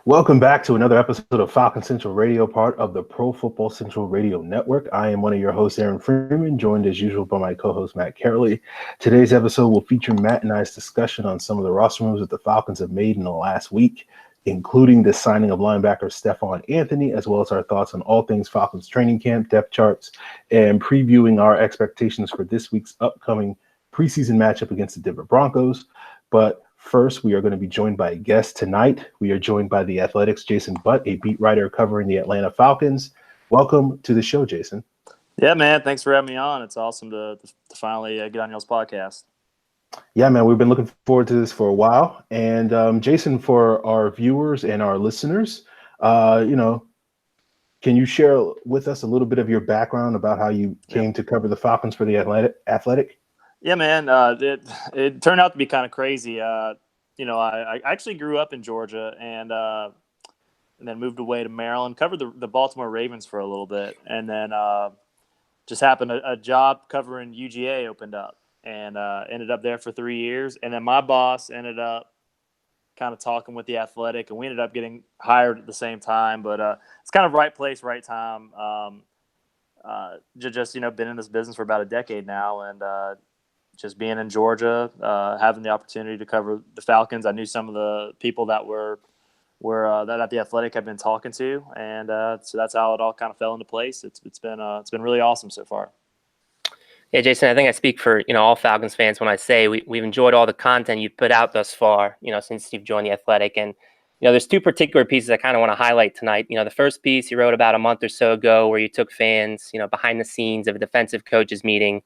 Welcome back to another episode of Falcon Central Radio, part of the Pro Football Central Radio Network. I am one of your hosts, Aaron Freeman, joined as usual by my co-host, Matt Carrolley. Today's episode will feature Matt and I's discussion on some of the roster moves that the Falcons have made in the last week, including the signing of linebacker Stephon Anthony, as well as our thoughts on all things Falcons training camp, depth charts, and previewing our expectations for this week's upcoming preseason matchup against the Denver Broncos. But first, we are going to be joined by a guest tonight. We are joined by the Athletics' Jason Butt, a beat writer covering the Atlanta Falcons. Welcome to the show, Jason. Yeah, man. Thanks for having me on. It's awesome to finally get on y'all's podcast. Yeah, man. We've been looking forward to this for a while. And Jason, for our viewers and our listeners, can you share with us a little bit of your background about how you came to cover the Falcons for the Athletic? Yeah, man. It turned out to be kind of crazy. I actually grew up in Georgia and then moved away to Maryland, covered the Baltimore Ravens for a little bit. And then just happened a job covering UGA opened up and ended up there for 3 years. And then my boss ended up kind of talking with the Athletic, and we ended up getting hired at the same time. But it's kind of right place, right time. Just been in this business for about a decade now, and just being in Georgia, having the opportunity to cover the Falcons. I knew some of the people that were that at the Athletic I've been talking to, and so that's how it all kind of fell into place. It's been really awesome so far. Yeah, Jason, I think I speak for all Falcons fans when I say we've enjoyed all the content you've put out thus far, since you've joined the Athletic. And there's two particular pieces I kind of want to highlight tonight. The first piece you wrote about a month or so ago, where you took fans, behind the scenes of a defensive coaches meeting.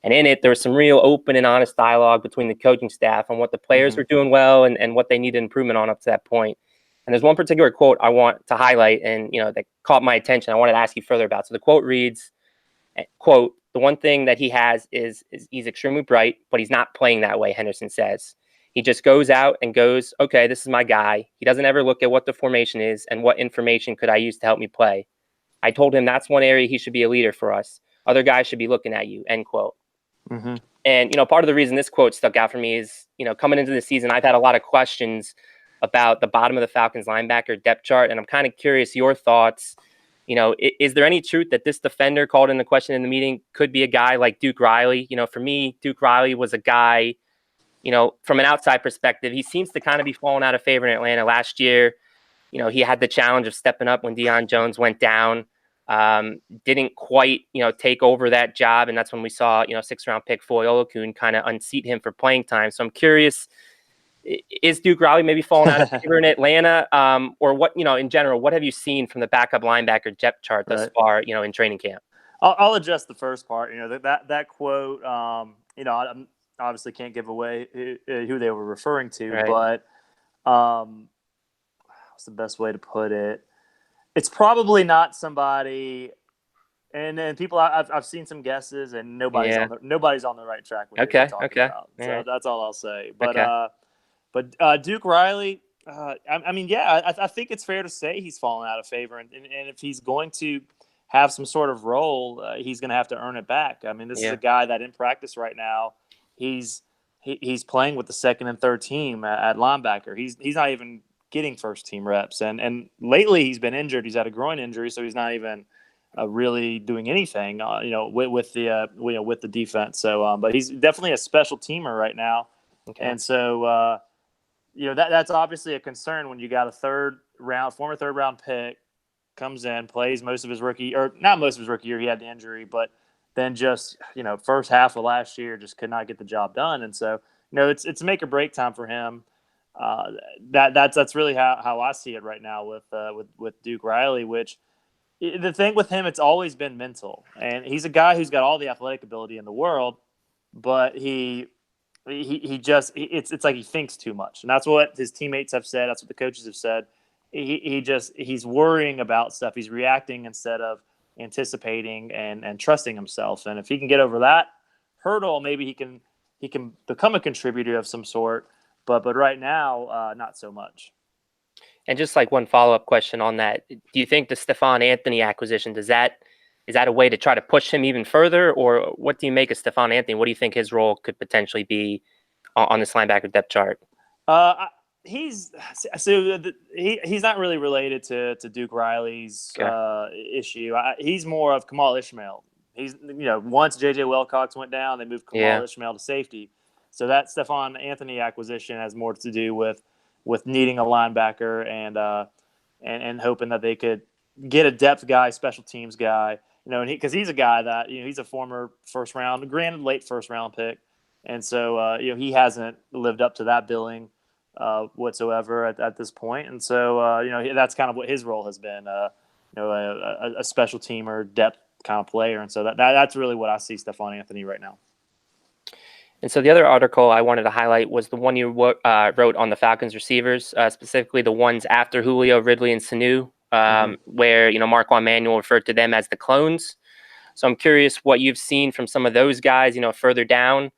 And in it, there was some real open and honest dialogue between the coaching staff on what the players were doing well and what they needed improvement on up to that point. And there's one particular quote I want to highlight and, that caught my attention. I wanted to ask you further about. So the quote reads, quote, "The one thing that he has is he's extremely bright, but he's not playing that way," Henderson says. "He just goes out and goes, okay, this is my guy. He doesn't ever look at what the formation is and what information could I use to help me play. I told him that's one area he should be a leader for us. Other guys should be looking at you," end quote. Mm-hmm. And, part of the reason this quote stuck out for me is, coming into the season, I've had a lot of questions about the bottom of the Falcons linebacker depth chart. And I'm kind of curious your thoughts. Is there any truth that this defender called in the question in the meeting could be a guy like Duke Riley? For me, Duke Riley was a guy, from an outside perspective, he seems to kind of be falling out of favor in Atlanta. Last year, he had the challenge of stepping up when Deion Jones went down. Didn't quite, take over that job. And that's when we saw, 6th-round pick Foye Oluokun kind of unseat him for playing time. So I'm curious, is Duke Riley maybe falling out of favor in Atlanta? Or what, in general, what have you seen from the backup linebacker depth chart thus far, in training camp? I'll adjust the first part. That quote, I obviously can't give away who they were referring to, but what's the best way to put it? It's probably not somebody, and people. I've seen some guesses, and nobody's on the right track with what they're talking about. So that's all I'll say. But Duke Riley, I think it's fair to say he's fallen out of favor, and if he's going to have some sort of role, he's going to have to earn it back. I mean, this is a guy that in practice right now, he's playing with the second and third team at linebacker. He's not even getting first team reps, and lately he's been injured. He's had a groin injury, so he's not even really doing anything with the defense. So but he's definitely a special teamer right now. And so that's obviously a concern when you got a former third round pick comes in, plays most of his rookie, or not most of his rookie year, he had the injury, but then just first half of last year just could not get the job done. And so it's make or break time for him. That's really how I see it right now with Duke Riley, which the thing with him, it's always been mental, and he's a guy who's got all the athletic ability in the world, but it's like he thinks too much, and that's what his teammates have said. That's what the coaches have said. He's worrying about stuff. He's reacting instead of anticipating and trusting himself. And if he can get over that hurdle, maybe he can become a contributor of some sort. But right now, not so much. And just like one follow-up question on that, do you think the Stephon Anthony acquisition, is that a way to try to push him even further? Or what do you make of Stephon Anthony? What do you think his role could potentially be on this linebacker depth chart? he's not really related to Duke Riley's issue. He's more of Kamal Ishmael. He's once J.J. Wilcox went down, they moved Kamal Ishmael to safety. So that Stephon Anthony acquisition has more to do with needing a linebacker and hoping that they could get a depth guy, special teams guy. And because he's a guy that he's a former late first round pick, and so he hasn't lived up to that billing whatsoever at this point. And so that's kind of what his role has been. A special teamer, depth kind of player, and so that's really what I see Stephon Anthony right now. And so the other article I wanted to highlight was the one you wrote on the Falcons receivers, specifically the ones after Julio, Ridley, and Sanu, where Marquand Manuel referred to them as the clones. So I'm curious what you've seen from some of those guys, further down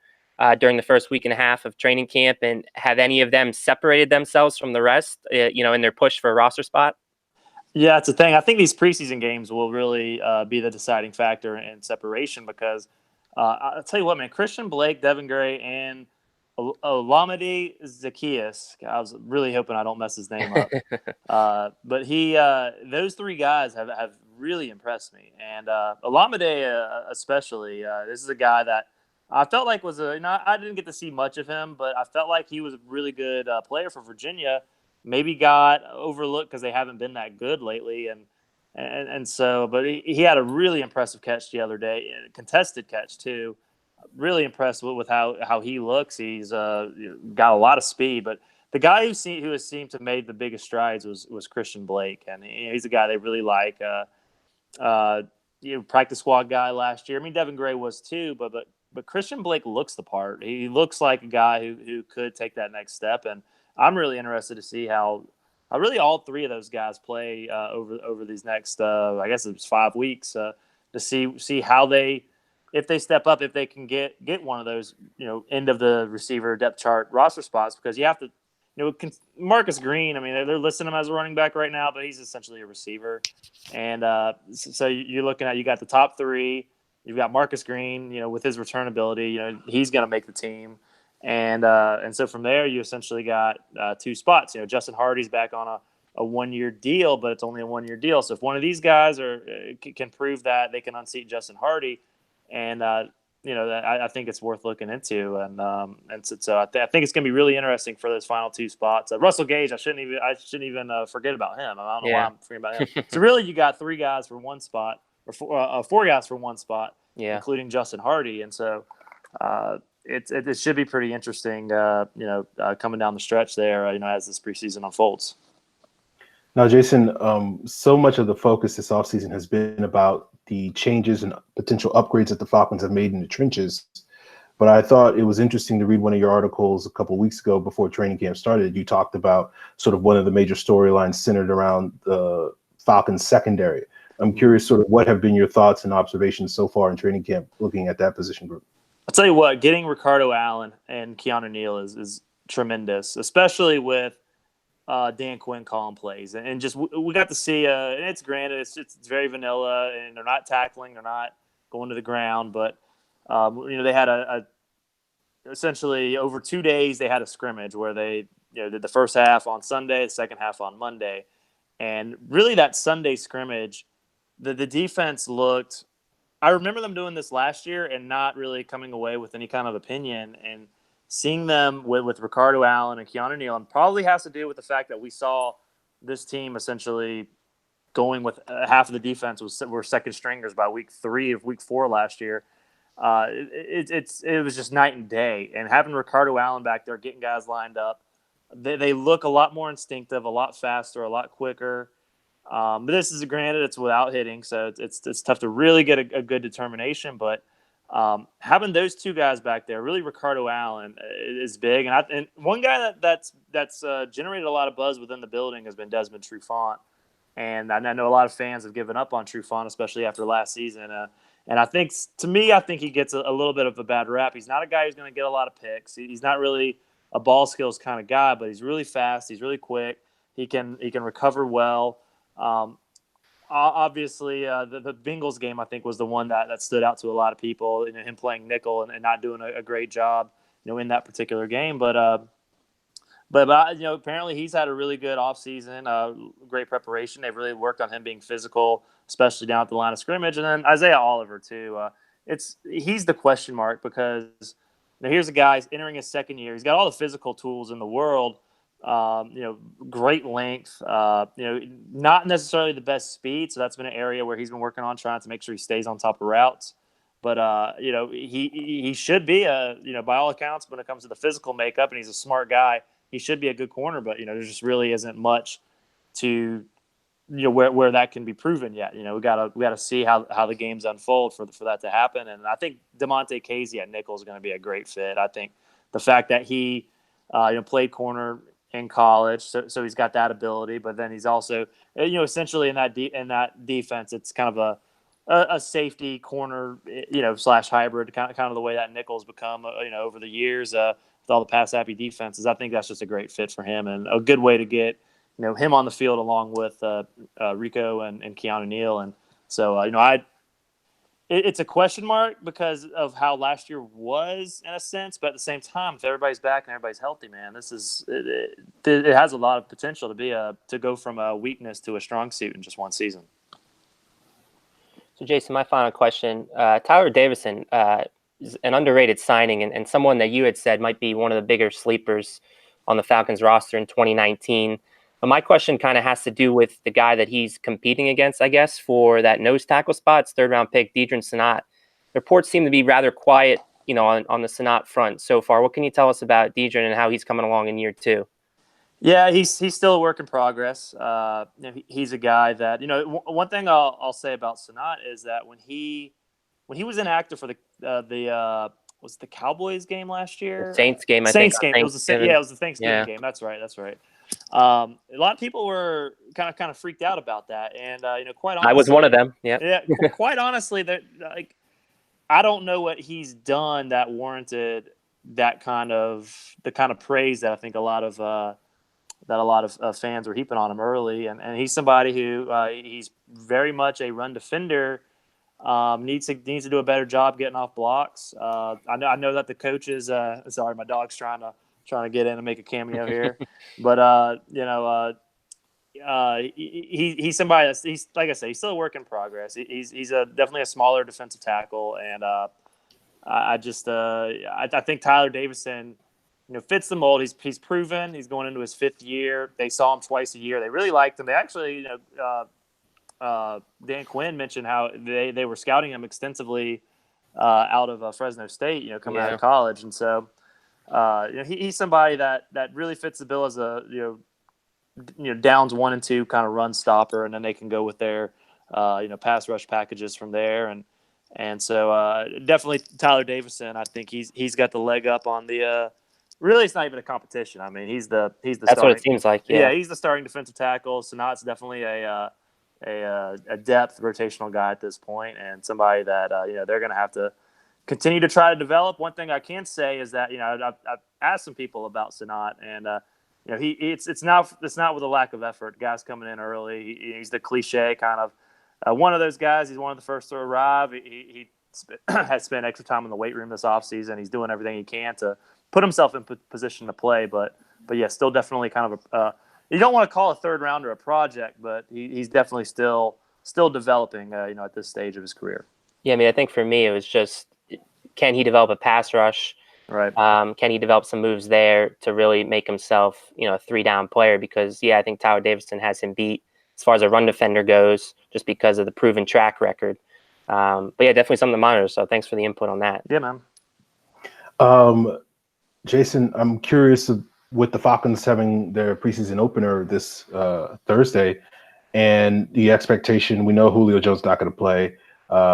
during the first week and a half of training camp, and have any of them separated themselves from the rest, in their push for a roster spot? Yeah, it's a thing. I think these preseason games will really be the deciding factor in separation because I'll tell you what, man, Christian Blake, Devin Gray, and Olamide Zaccheaus. I was really hoping I don't mess his name up. But those three guys have really impressed me. And Olamide especially, this is a guy that I felt like I didn't get to see much of him, but I felt like he was a really good player for Virginia. Maybe got overlooked because they haven't been that good lately. And so, but he had a really impressive catch the other day, a contested catch too. Really impressed with how he looks. He's got a lot of speed, but the guy who has seemed to made the biggest strides was Christian Blake, and he's a guy they really like. Practice squad guy last year. I mean, Devin Gray was too, but Christian Blake looks the part. He looks like a guy who could take that next step, and I'm really interested to see how really all three of those guys play over these next, I guess it's 5 weeks, to see how if they step up, if they can get one of those, end of the receiver depth chart roster spots, because you have to, Marcus Green, I mean, they're listing him as a running back right now, but he's essentially a receiver. And so you're looking at, you got the top three, you've got Marcus Green, with his return ability, he's going to make the team. And so from there, you essentially got 2 spots. Justin Hardy's back on a 1-year deal, but it's only a 1-year deal. So if one of these guys can prove that they can unseat Justin Hardy, and I think it's worth looking into. And so I think it's going to be really interesting for those final 2 spots. Russell Gage, I shouldn't even forget about him. I don't know why I'm forgetting about him. So really, you got 3 guys for 1 spot, or 4 guys for 1 spot, including Justin Hardy, and so. It should be pretty interesting, coming down the stretch there, as this preseason unfolds. Now, Jason, so much of the focus this offseason has been about the changes and potential upgrades that the Falcons have made in the trenches. But I thought it was interesting to read one of your articles a couple of weeks ago before training camp started. You talked about sort of one of the major storylines centered around the Falcons secondary. I'm curious sort of what have been your thoughts and observations so far in training camp looking at that position group. I'll tell you what, getting Ricardo Allen and Keanu Neal is tremendous, especially with Dan Quinn calling plays. And just we got to see, and it's granted, it's very vanilla, and they're not tackling, they're not going to the ground, but they had essentially over 2 days they had a scrimmage where they did the first half on Sunday, the second half on Monday, and really that Sunday scrimmage, the defense looked. I remember them doing this last year and not really coming away with any kind of opinion, and seeing them with Ricardo Allen and Keanu Neal, and probably has to do with the fact that we saw this team essentially going with half of the defense were second stringers by week 3 of week 4 last year. It was just night and day, and having Ricardo Allen back there getting guys lined up, they look a lot more instinctive, a lot faster, a lot quicker. But this is granted, it's without hitting, so it's tough to really get a good determination. But having those 2 guys back there, really Ricardo Allen is big, and one guy that's generated a lot of buzz within the building has been Desmond Trufant, and I know a lot of fans have given up on Trufant, especially after last season. And I think he gets a little bit of a bad rap. He's not a guy who's going to get a lot of picks. He's not really a ball skills kind of guy, but he's really fast. He's really quick. He can recover well. Obviously, the Bengals game, I think, was the one that stood out to a lot of people, him playing nickel and not doing a great job, in that particular game. But But apparently he's had a really good offseason, great preparation. They've really worked on him being physical, especially down at the line of scrimmage. And then Isaiah Oliver too. He's the question mark because here's a guy entering his second year. He's got all the physical tools in the world. Great length. Not necessarily the best speed, so that's been an area where he's been working on trying to make sure he stays on top of routes. But he should be by all accounts when it comes to the physical makeup, and he's a smart guy. He should be a good corner, but there just really isn't much to where that can be proven yet. We gotta see how the games unfold for that to happen. And I think DeMonte Casey at nickel is going to be a great fit. I think the fact that he played corner in college, so he's got that ability, but then he's also essentially in that defense, it's kind of a safety corner / hybrid, kind of the way that nickel's become over the years with all the pass happy defenses. I think that's just a great fit for him and a good way to get him on the field along with Rico and Keanu Neal. And so it's a question mark because of how last year was in a sense, but at the same time, if everybody's back and everybody's healthy, man, it has a lot of potential to go from a weakness to a strong suit in just one season. So, Jason, my final question. Tyler Davison is an underrated signing and someone that you had said might be one of the bigger sleepers on the Falcons roster in 2019. But my question kind of has to do with the guy that he's competing against, I guess, for that nose tackle spot. It's third-round pick, Deidrin Senat. Reports seem to be rather quiet, on the Senat front so far. What can you tell us about Deidrin and how he's coming along in year 2? Yeah, he's still a work in progress. He's a guy that one thing I'll say about Senat is that when he was inactive for the was the Cowboys game last year? The Saints game, I think. Saints game. It was the Thanksgiving game. That's right. A lot of people were kind of freaked out about that, and quite honestly, I was one of them. Yeah. Yeah. Quite honestly, I don't know what he's done that warranted the kind of praise that I think a lot of fans were heaping on him early, and he's somebody who he's very much a run defender. Needs to do a better job getting off blocks. I know that the coaches. Sorry, my dog's trying to get in and make a cameo here, but he's somebody he's like I say, he's still a work in progress. He's definitely a smaller defensive tackle, and I think Tyler Davison fits the mold. He's proven. He's going into his 5th year. They saw him twice a year. They really liked him. They actually Dan Quinn mentioned how they were scouting him extensively out of Fresno State, coming out of college, and so he's somebody that really fits the bill as a downs 1 and 2 kind of run stopper, and then they can go with their pass rush packages from there, and so definitely Tyler Davison. I think he's got the leg up on the. Really, it's not even a competition. I mean, he's the. That's starting, what it seems like. Yeah, he's the starting defensive tackle. So now it's definitely a depth rotational guy at this point, and somebody that they're going to have to continue to try to develop. One thing I can say is that I've asked some people about Senat, and it's not with a lack of effort. Guys coming in early, he's the cliche kind of one of those guys. He's one of the first to arrive. He has spent extra time in the weight room this offseason. He's doing everything he can to put himself in position to play, but yeah, still definitely kind of you don't want to call a third rounder a project, but he's definitely still developing, at this stage of his career. Yeah, I mean, I think for me, it was just, can he develop a pass rush? Right. Can he develop some moves there to really make himself, a 3-down player? Because, I think Tyler Davison has him beat as far as a run defender goes, just because of the proven track record. But yeah, definitely something to monitor. So thanks for the input on that. Yeah, man. Jason, I'm curious with the Falcons having their preseason opener this Thursday, and the expectation, we know Julio Jones not going to play.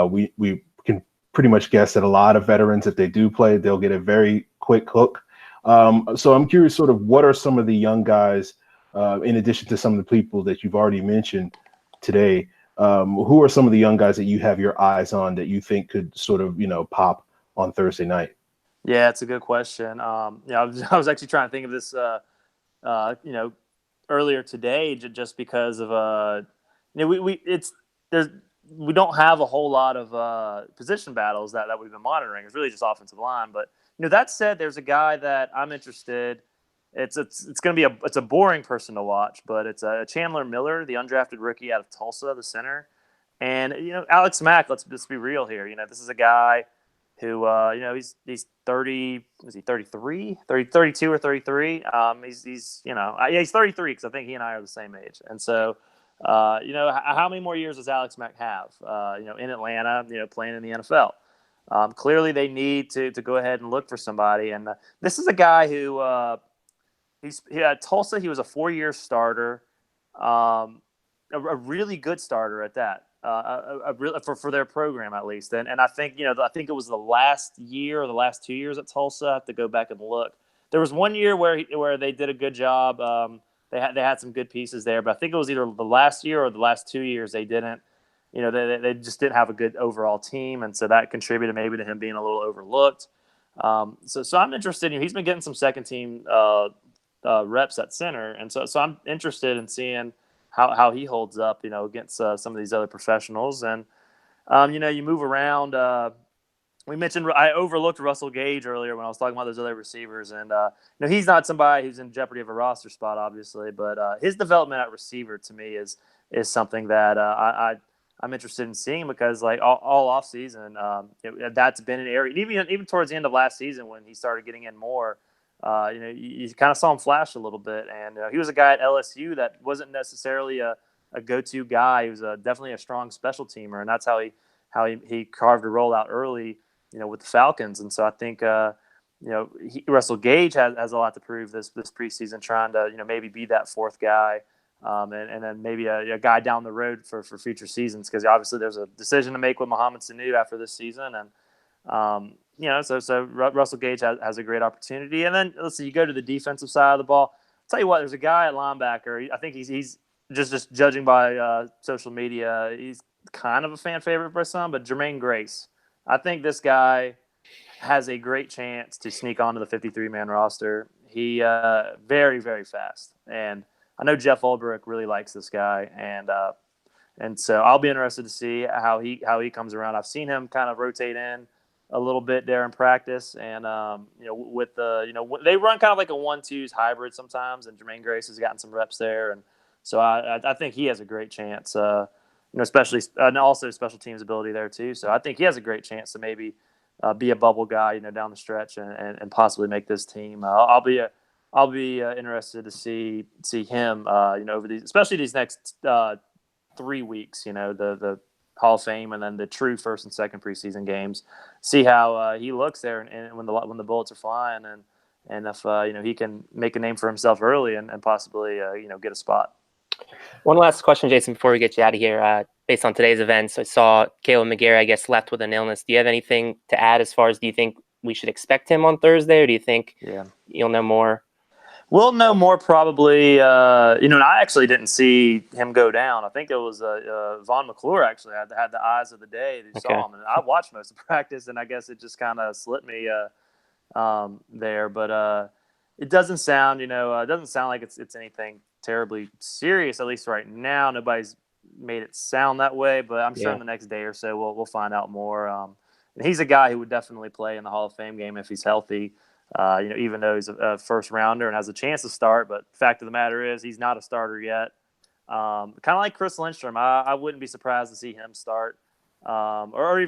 We can pretty much guess that a lot of veterans, if they do play, they'll get a very quick hook. So I'm curious, sort of, what are some of the young guys, in addition to some of the people that you've already mentioned today, who are some of the young guys that you have your eyes on that you think could sort of, pop on Thursday night? Yeah, it's a good question. I was actually trying to think of this, earlier today, just because of we don't have a whole lot of position battles that we've been monitoring. It's really just offensive line. But that said, there's a guy that I'm interested it's going to be it's a boring person to watch, but it's Chandler Miller, the undrafted rookie out of Tulsa, the center. And, Alex Mack, let's just be real here. This is a guy who, he's 30, is he 33, 32 or 33? He's 33 because I think he and I are the same age. And so, how many more years does Alex Mack have, in Atlanta, playing in the NFL? Clearly they need to go ahead and look for somebody. And this is a guy who, at Tulsa, he was a 4-year starter, a really good starter at that. For their program at least, and I think I think it was the last year or the last 2 years at Tulsa. I have to go back and look. There was 1 year where they did a good job. They had some good pieces there, but I think it was either the last year or the last 2 years they didn't. They just didn't have a good overall team, and so that contributed maybe to him being a little overlooked. So I'm interested. He's been getting some second team reps at center, and so I'm interested in seeing how he holds up, against some of these other professionals. And, you move around. We mentioned I overlooked Russell Gage earlier when I was talking about those other receivers. And, he's not somebody who's in jeopardy of a roster spot, obviously. But his development at receiver to me is something that I'm interested in seeing because, like, all offseason, that's been an area. Even towards the end of last season when he started getting in more, you kind of saw him flash a little bit, and he was a guy at LSU that wasn't necessarily a go-to guy. He was definitely a strong special teamer, and that's how he carved a role out early, with the Falcons. And so I think Russell Gage has a lot to prove this preseason, trying to maybe be that fourth guy, and then maybe a guy down the road for future seasons, because obviously there's a decision to make with Mohamed Sanu after this season, and so Russell Gage has a great opportunity. And then let's see, you go to the defensive side of the ball. I'll tell you what, there's a guy at linebacker. I think he's just judging by social media, he's kind of a fan favorite for some, but Jermaine Grace. I think this guy has a great chance to sneak onto the 53-man roster. He very, very fast, and I know Jeff Ulbrich really likes this guy, and so I'll be interested to see how he comes around. I've seen him kind of rotate in a little bit there in practice, and with they run kind of like a 1-2s hybrid sometimes, and Jermaine Grace has gotten some reps there, and so I think he has a great chance, especially and also special teams ability there too. So I think he has a great chance to maybe be a bubble guy, down the stretch, and possibly make this team. I'll be interested to see him, over especially these next 3 weeks, the Hall of Fame and then the true first and second preseason games. See how he looks there, and when the bullets are flying, and if he can make a name for himself early and possibly get a spot. One last question, Jason, before we get you out of here. Based on today's events, I saw Caleb McGarry, I guess, left with an illness. Do you have anything to add as far as, do you think we should expect him on Thursday, or do you think you'll know more? We'll know more probably. And I actually didn't see him go down. I think it was Vaughn McClure actually had the eyes of the day that saw him, and I watched most of practice, and I guess it just kind of slipped me there. But it doesn't sound, like it's anything terribly serious, at least right now. Nobody's made it sound that way, but I'm sure in the next day or so we'll find out more. And he's a guy who would definitely play in the Hall of Fame game if he's healthy. Even though he's a first rounder and has a chance to start, but the fact of the matter is he's not a starter yet. Kind of like Chris Lindstrom, I wouldn't be surprised to see him start, or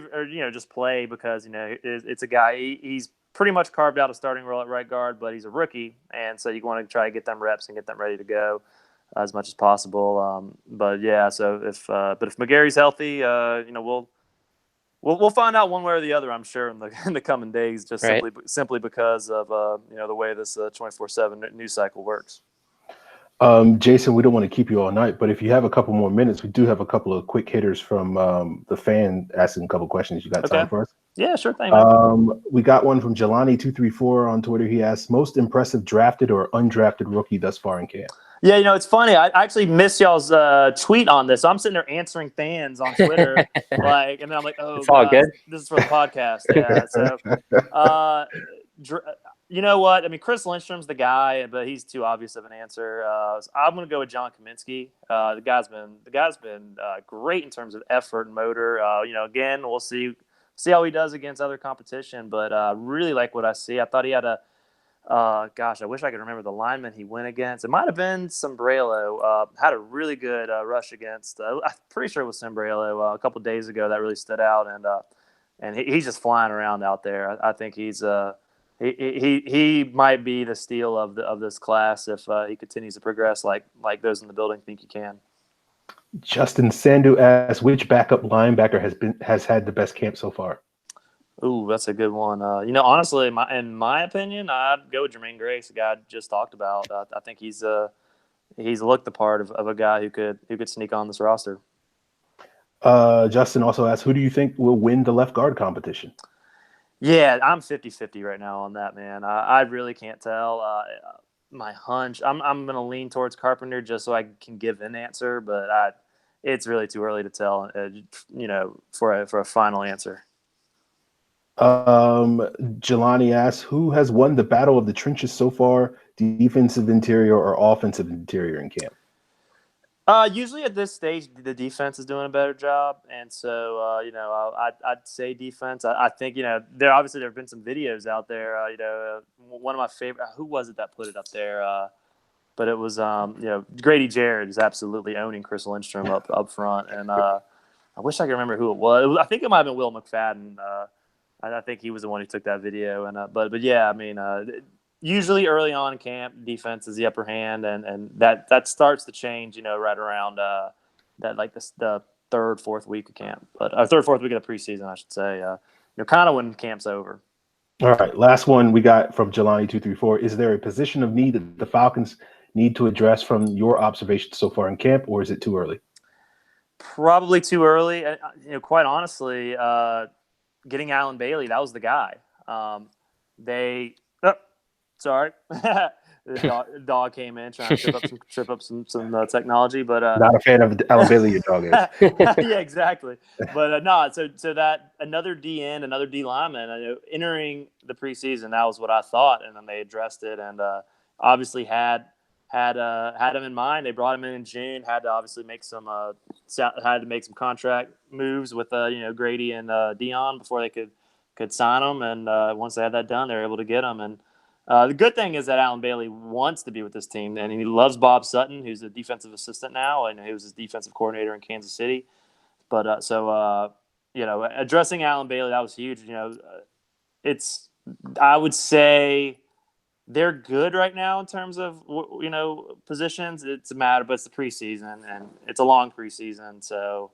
just play, because it's a guy, he's pretty much carved out a starting role at right guard, but he's a rookie, and so you want to try to get them reps and get them ready to go as much as possible. But if McGarry's healthy, We'll find out one way or the other, I'm sure, in the coming days, just simply because of the way this 24/7 news cycle works. Jason, we don't want to keep you all night, but if you have a couple more minutes, we do have a couple of quick hitters from the fan asking a couple questions. You got time for us? Yeah, sure thing. Man. We got one from Jelani234 on Twitter. He asks, most impressive drafted or undrafted rookie thus far in camp? Yeah, it's funny. I actually missed y'all's tweet on this. So I'm sitting there answering fans on Twitter, and then I'm like, oh, it's all good. This is for the podcast. Yeah. So, you know what? I mean, Chris Lindstrom's the guy, but he's too obvious of an answer. So I'm going to go with John Kaminsky. The guy's been great in terms of effort and motor. Again, we'll see how he does against other competition, but really like what I see. I thought he had a Gosh, I wish I could remember the lineman he went against. It might have been Sombrello. Had a really good rush against. I'm pretty sure it was Sombrello a couple days ago. That really stood out, and he's just flying around out there. I think he might be the steal of this class if he continues to progress like those in the building think he can. Justin Sandu asks, which backup linebacker has had the best camp so far? Ooh, that's a good one. Honestly, in my opinion, I'd go with Jermaine Grace, the guy I just talked about. I think he's looked the part of a guy who could sneak on this roster. Justin also asks, who do you think will win the left guard competition? Yeah, I'm 50-50 right now on that, man. I really can't tell. My hunch, I'm going to lean towards Carpenter just so I can give an answer, but it's really too early to tell, for a final answer. Jelani asks, who has won the battle of the trenches so far, defensive interior or offensive interior in camp? Usually at this stage, the defense is doing a better job, and so I'd say defense. I think there have been some videos out there. One of my favorite. Who was it that put it up there? But it was Grady Jarrett is absolutely owning Chris Lindstrom up front, and I wish I could remember who it was. I think it might have been Will McFadden. I think he was the one who took that video, and but yeah, I mean, usually early on in camp, defense is the upper hand, and that starts to change, right around the third, fourth week of camp, but third, fourth week of the preseason, I should say, kind of when camp's over. All right, last one we got from Jelani234. Is there a position of need that the Falcons need to address from your observations so far in camp, or is it too early? Probably too early. Quite honestly, getting Alan Bailey, that was the guy. Sorry. The dog came in trying to trip up some technology, but not a fan of Alan Bailey, your dog is. Yeah, exactly. But no, so that another D end, another D lineman entering the preseason, that was what I thought, and then they addressed it, and obviously had him in mind. They brought him in June. Had to obviously make some contract moves with Grady and Dion before they could sign him, and once they had that done, they were able to get him. And the good thing is that Alan Bailey wants to be with this team, and he loves Bob Sutton, who's a defensive assistant now, and he was his defensive coordinator in Kansas City. But addressing Alan Bailey, that was huge. I would say they're good right now in terms of positions. It's a matter, but it's the preseason, and it's a long preseason, so.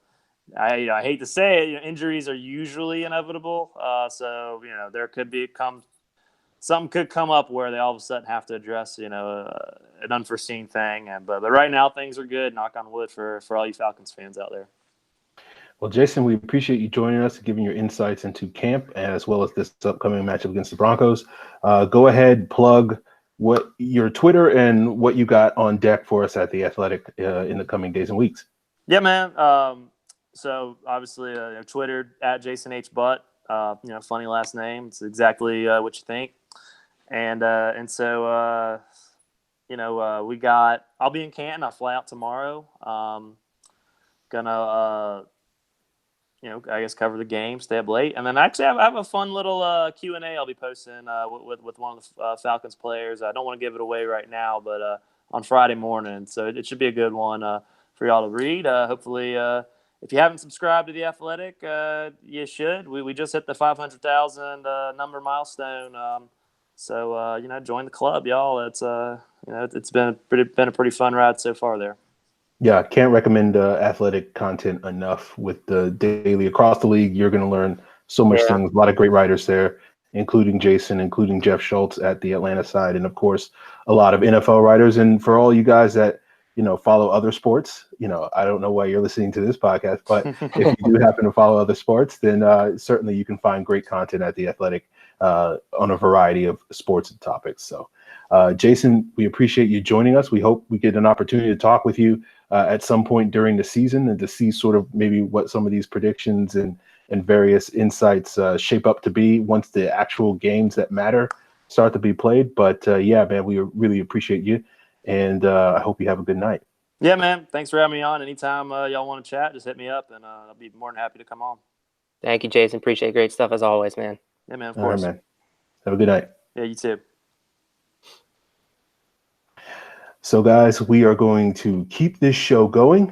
I hate to say it, injuries are usually inevitable. So there could something could come up where they all of a sudden have to address an unforeseen thing. But right now things are good. Knock on wood for all you Falcons fans out there. Well, Jason, we appreciate you joining us and giving your insights into camp as well as this upcoming matchup against the Broncos. Go ahead, plug what your Twitter and what you got on deck for us at The Athletic in the coming days and weeks. Yeah, man. So obviously, Twitter at Jason H. Butt. Funny last name. It's exactly what you think. And so I'll be in Canton. I'll fly out tomorrow. Gonna I guess cover the game, stay up late, and then actually I have a fun little Q&A I'll be posting with one of the Falcons players. I don't want to give it away right now, but on Friday morning, so it should be a good one for y'all to read. Hopefully. If you haven't subscribed to The Athletic, you should. We just hit the 500,000 number milestone. So join the club, y'all. It's it's been a pretty fun ride so far there. Yeah, can't recommend athletic content enough. With the daily across the league, you're going to learn so much things. A lot of great writers there, including Jason, including Jeff Schultz at the Atlanta side, and of course a lot of NFL writers. And for all you guys that follow other sports, I don't know why you're listening to this podcast, but if you do happen to follow other sports, then certainly you can find great content at The Athletic on a variety of sports and topics. So, Jason, we appreciate you joining us. We hope we get an opportunity to talk with you at some point during the season and to see sort of maybe what some of these predictions and various insights shape up to be once the actual games that matter start to be played. But yeah, man, we really appreciate you. And I hope you have a good night. Yeah, man. Thanks for having me on. Anytime y'all want to chat, just hit me up, and I'll be more than happy to come on. Thank you, Jason. Appreciate great stuff as always, man. Yeah, man. Of course. All right, man. Have a good night. Yeah, you too. So, guys, we are going to keep this show going.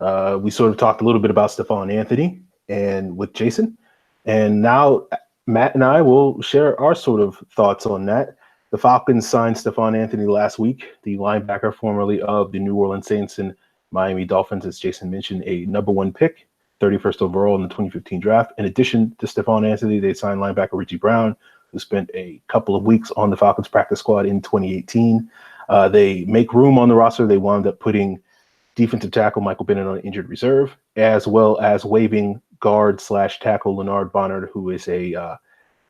We sort of talked a little bit about Stephon Anthony and with Jason. And now Matt and I will share our sort of thoughts on that. The Falcons signed Stephon Anthony last week, the linebacker formerly of the New Orleans Saints and Miami Dolphins, as Jason mentioned, a number 1 pick, 31st overall in the 2015 draft. In addition to Stephon Anthony, they signed linebacker Richie Brown, who spent a couple of weeks on the Falcons practice squad in 2018. They make room on the roster. They wound up putting defensive tackle Michael Bennett on injured reserve, as well as waiving guard/tackle Leonard Bonnard, who is a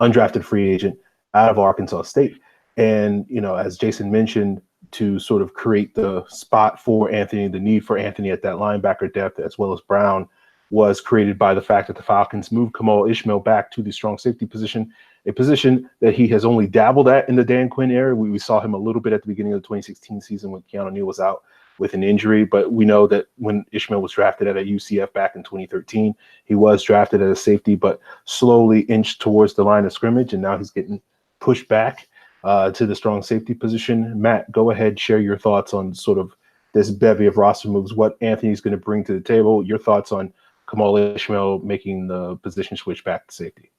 undrafted free agent out of Arkansas State. And, as Jason mentioned, to sort of create the spot for Anthony, the need for Anthony at that linebacker depth, as well as Brown, was created by the fact that the Falcons moved Kamal Ishmael back to the strong safety position, a position that he has only dabbled at in the Dan Quinn era. We saw him a little bit at the beginning of the 2016 season when Keanu Neal was out with an injury, but we know that when Ishmael was drafted at a UCF back in 2013, he was drafted as a safety, but slowly inched towards the line of scrimmage, and now he's getting pushed back to the strong safety position. Matt, go ahead, share your thoughts on sort of this bevy of roster moves, what Anthony's going to bring to the table, your thoughts on Kamal Ishmael making the position switch back to safety.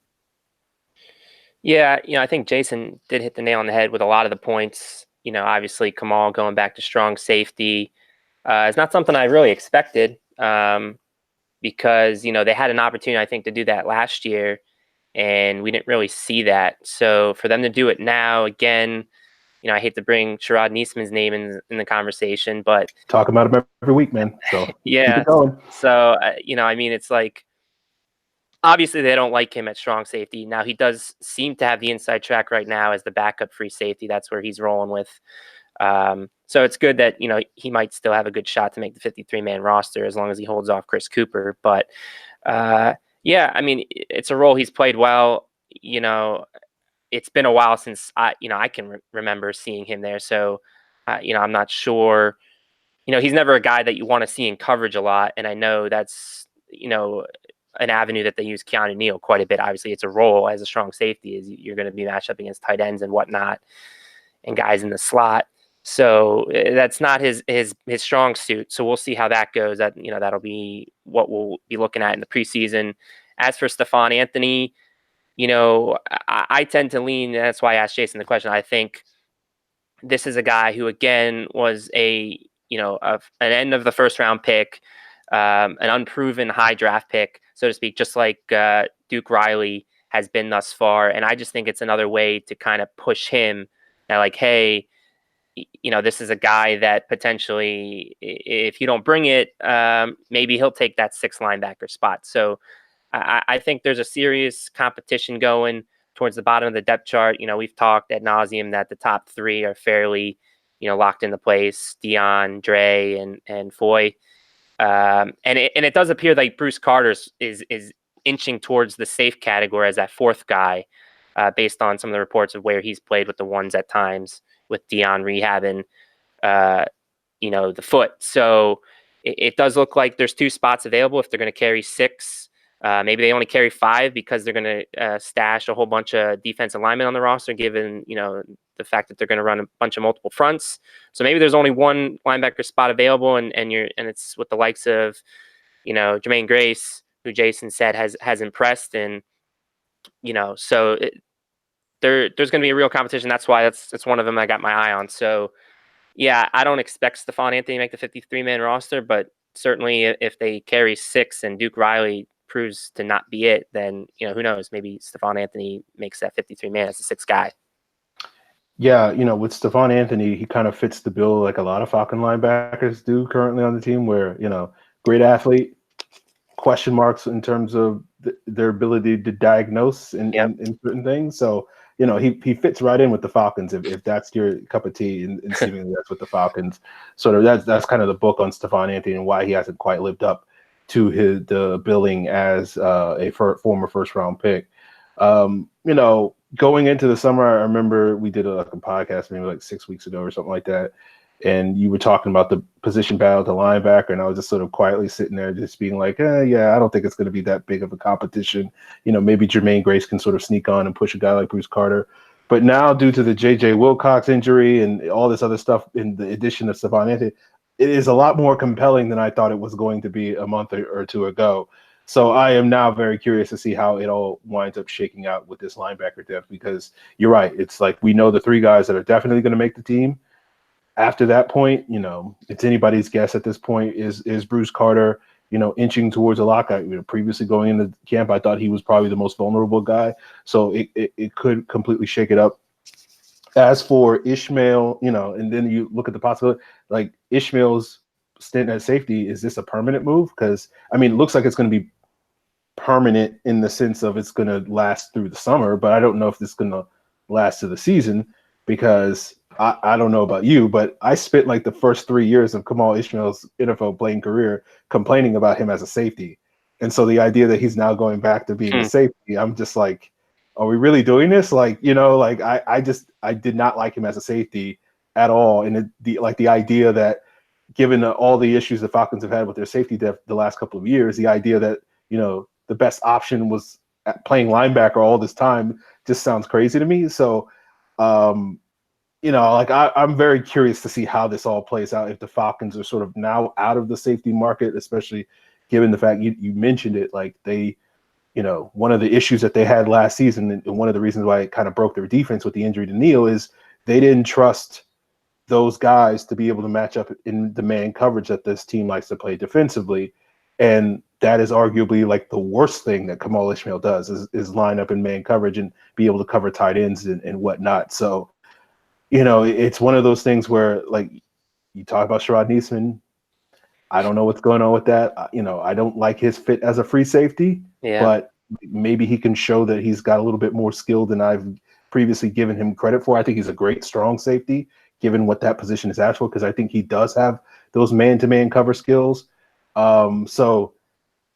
Yeah, I think Jason did hit the nail on the head with a lot of the points. Obviously Kamal going back to strong safety is not something I really expected because, they had an opportunity, I think, to do that last year, and we didn't really see that. So for them to do it now, again, I hate to bring Sherrod Niesman's name in the conversation, but talk about him every week, man. So yeah. Keep it going. So, it's like, obviously they don't like him at strong safety. Now he does seem to have the inside track right now as the backup free safety. That's where he's rolling with. So it's good that, he might still have a good shot to make the 53-man roster as long as he holds off Chris Cooper. But it's a role he's played well. It's been a while since I can remember seeing him there. So, I'm not sure. He's never a guy that you want to see in coverage a lot. And I know that's, an avenue that they use Keanu Neal quite a bit. Obviously, it's a role as a strong safety is you're going to be matched up against tight ends and whatnot and guys in the slot. So that's not his strong suit. So we'll see how that goes. That'll be what we'll be looking at in the preseason. As for Stephon Anthony, I tend to lean. That's why I asked Jason the question. I think this is a guy who, again, was an end of the first round pick, an unproven high draft pick, so to speak, just like Duke Riley has been thus far. And I just think it's another way to kind of push him that, like, hey, this is a guy that potentially, if you don't bring it, maybe he'll take that 6th linebacker spot. So I think there's a serious competition going towards the bottom of the depth chart. We've talked ad nauseum that the top 3 are fairly, locked into place: Dion, Dre, and Foy. And it does appear like Bruce Carter is inching towards the safe category as that 4th guy, based on some of the reports of where he's played with the ones at times, with Dion rehabbing, the foot. So it does look like there's 2 spots available if they're going to carry 6. Maybe they only carry 5 because they're going to stash a whole bunch of defensive linemen on the roster, given, the fact that they're going to run a bunch of multiple fronts. So maybe there's only 1 linebacker spot available, and it's with the likes of, Jermaine Grace, who Jason said has impressed. And, so there's going to be a real competition. That's why it's one of them I got my eye on. So yeah, I don't expect Stephon Anthony to make the 53-man roster, but certainly if they carry 6 and Duke Riley proves to not be it, then, who knows, maybe Stephon Anthony makes that 53-man as the 6th guy. Yeah, with Stephon Anthony, he kind of fits the bill like a lot of Falcon linebackers do currently on the team, where, great athlete, question marks in terms of their ability to diagnose and certain things. So, he fits right in with the Falcons if that's your cup of tea, and seemingly that's what the Falcons sort of, that's kind of the book on Stephon Anthony and why he hasn't quite lived up to the billing as a former first-round pick. Going into the summer, I remember we did a podcast maybe like 6 weeks ago or something like that, and you were talking about the position battle to linebacker, and I was just sort of quietly sitting there just being like, yeah, I don't think it's going to be that big of a competition. Maybe Jermaine Grace can sort of sneak on and push a guy like Bruce Carter. But now, due to the J.J. Wilcox injury and all this other stuff, in the addition of Stephon Anthony, it is a lot more compelling than I thought it was going to be a month or two ago. So I am now very curious to see how it all winds up shaking out with this linebacker depth, because you're right. It's like we know the three guys that are definitely going to make the team. After that point, it's anybody's guess at this point. Is Bruce Carter, inching towards a lock? Previously going into camp, I thought he was probably the most vulnerable guy. So it could completely shake it up. As for Ishmael, and then you look at the possibility, like Ishmael's stint at safety, is this a permanent move? Because, it looks like it's going to be permanent in the sense of it's going to last through the summer, but I don't know if this is going to last to the season, because I don't know about you, but I spent like the first 3 years of Kamal Ishmael's NFL playing career complaining about him as a safety. And so the idea that he's now going back to being a safety, I'm just like, are we really doing this? Like, I did not like him as a safety at all. And the idea that, given all the issues the Falcons have had with their safety depth the last couple of years, the idea that, the best option was playing linebacker all this time just sounds crazy to me. So, I'm very curious to see how this all plays out, if the Falcons are sort of now out of the safety market, especially given the fact you mentioned it, like they, one of the issues that they had last season, and one of the reasons why it kind of broke their defense with the injury to Neal, is they didn't trust those guys to be able to match up in the man coverage that this team likes to play defensively. And that is arguably like the worst thing that Kamal Ishmael does is line up in man coverage and be able to cover tight ends and whatnot. So, it's one of those things where, like, you talk about Sherrod Neesman. I don't know what's going on with that. I don't like his fit as a free safety, but maybe he can show that he's got a little bit more skill than I've previously given him credit for. I think he's a great strong safety, given what that position is asked for, because I think he does have those man-to-man cover skills. So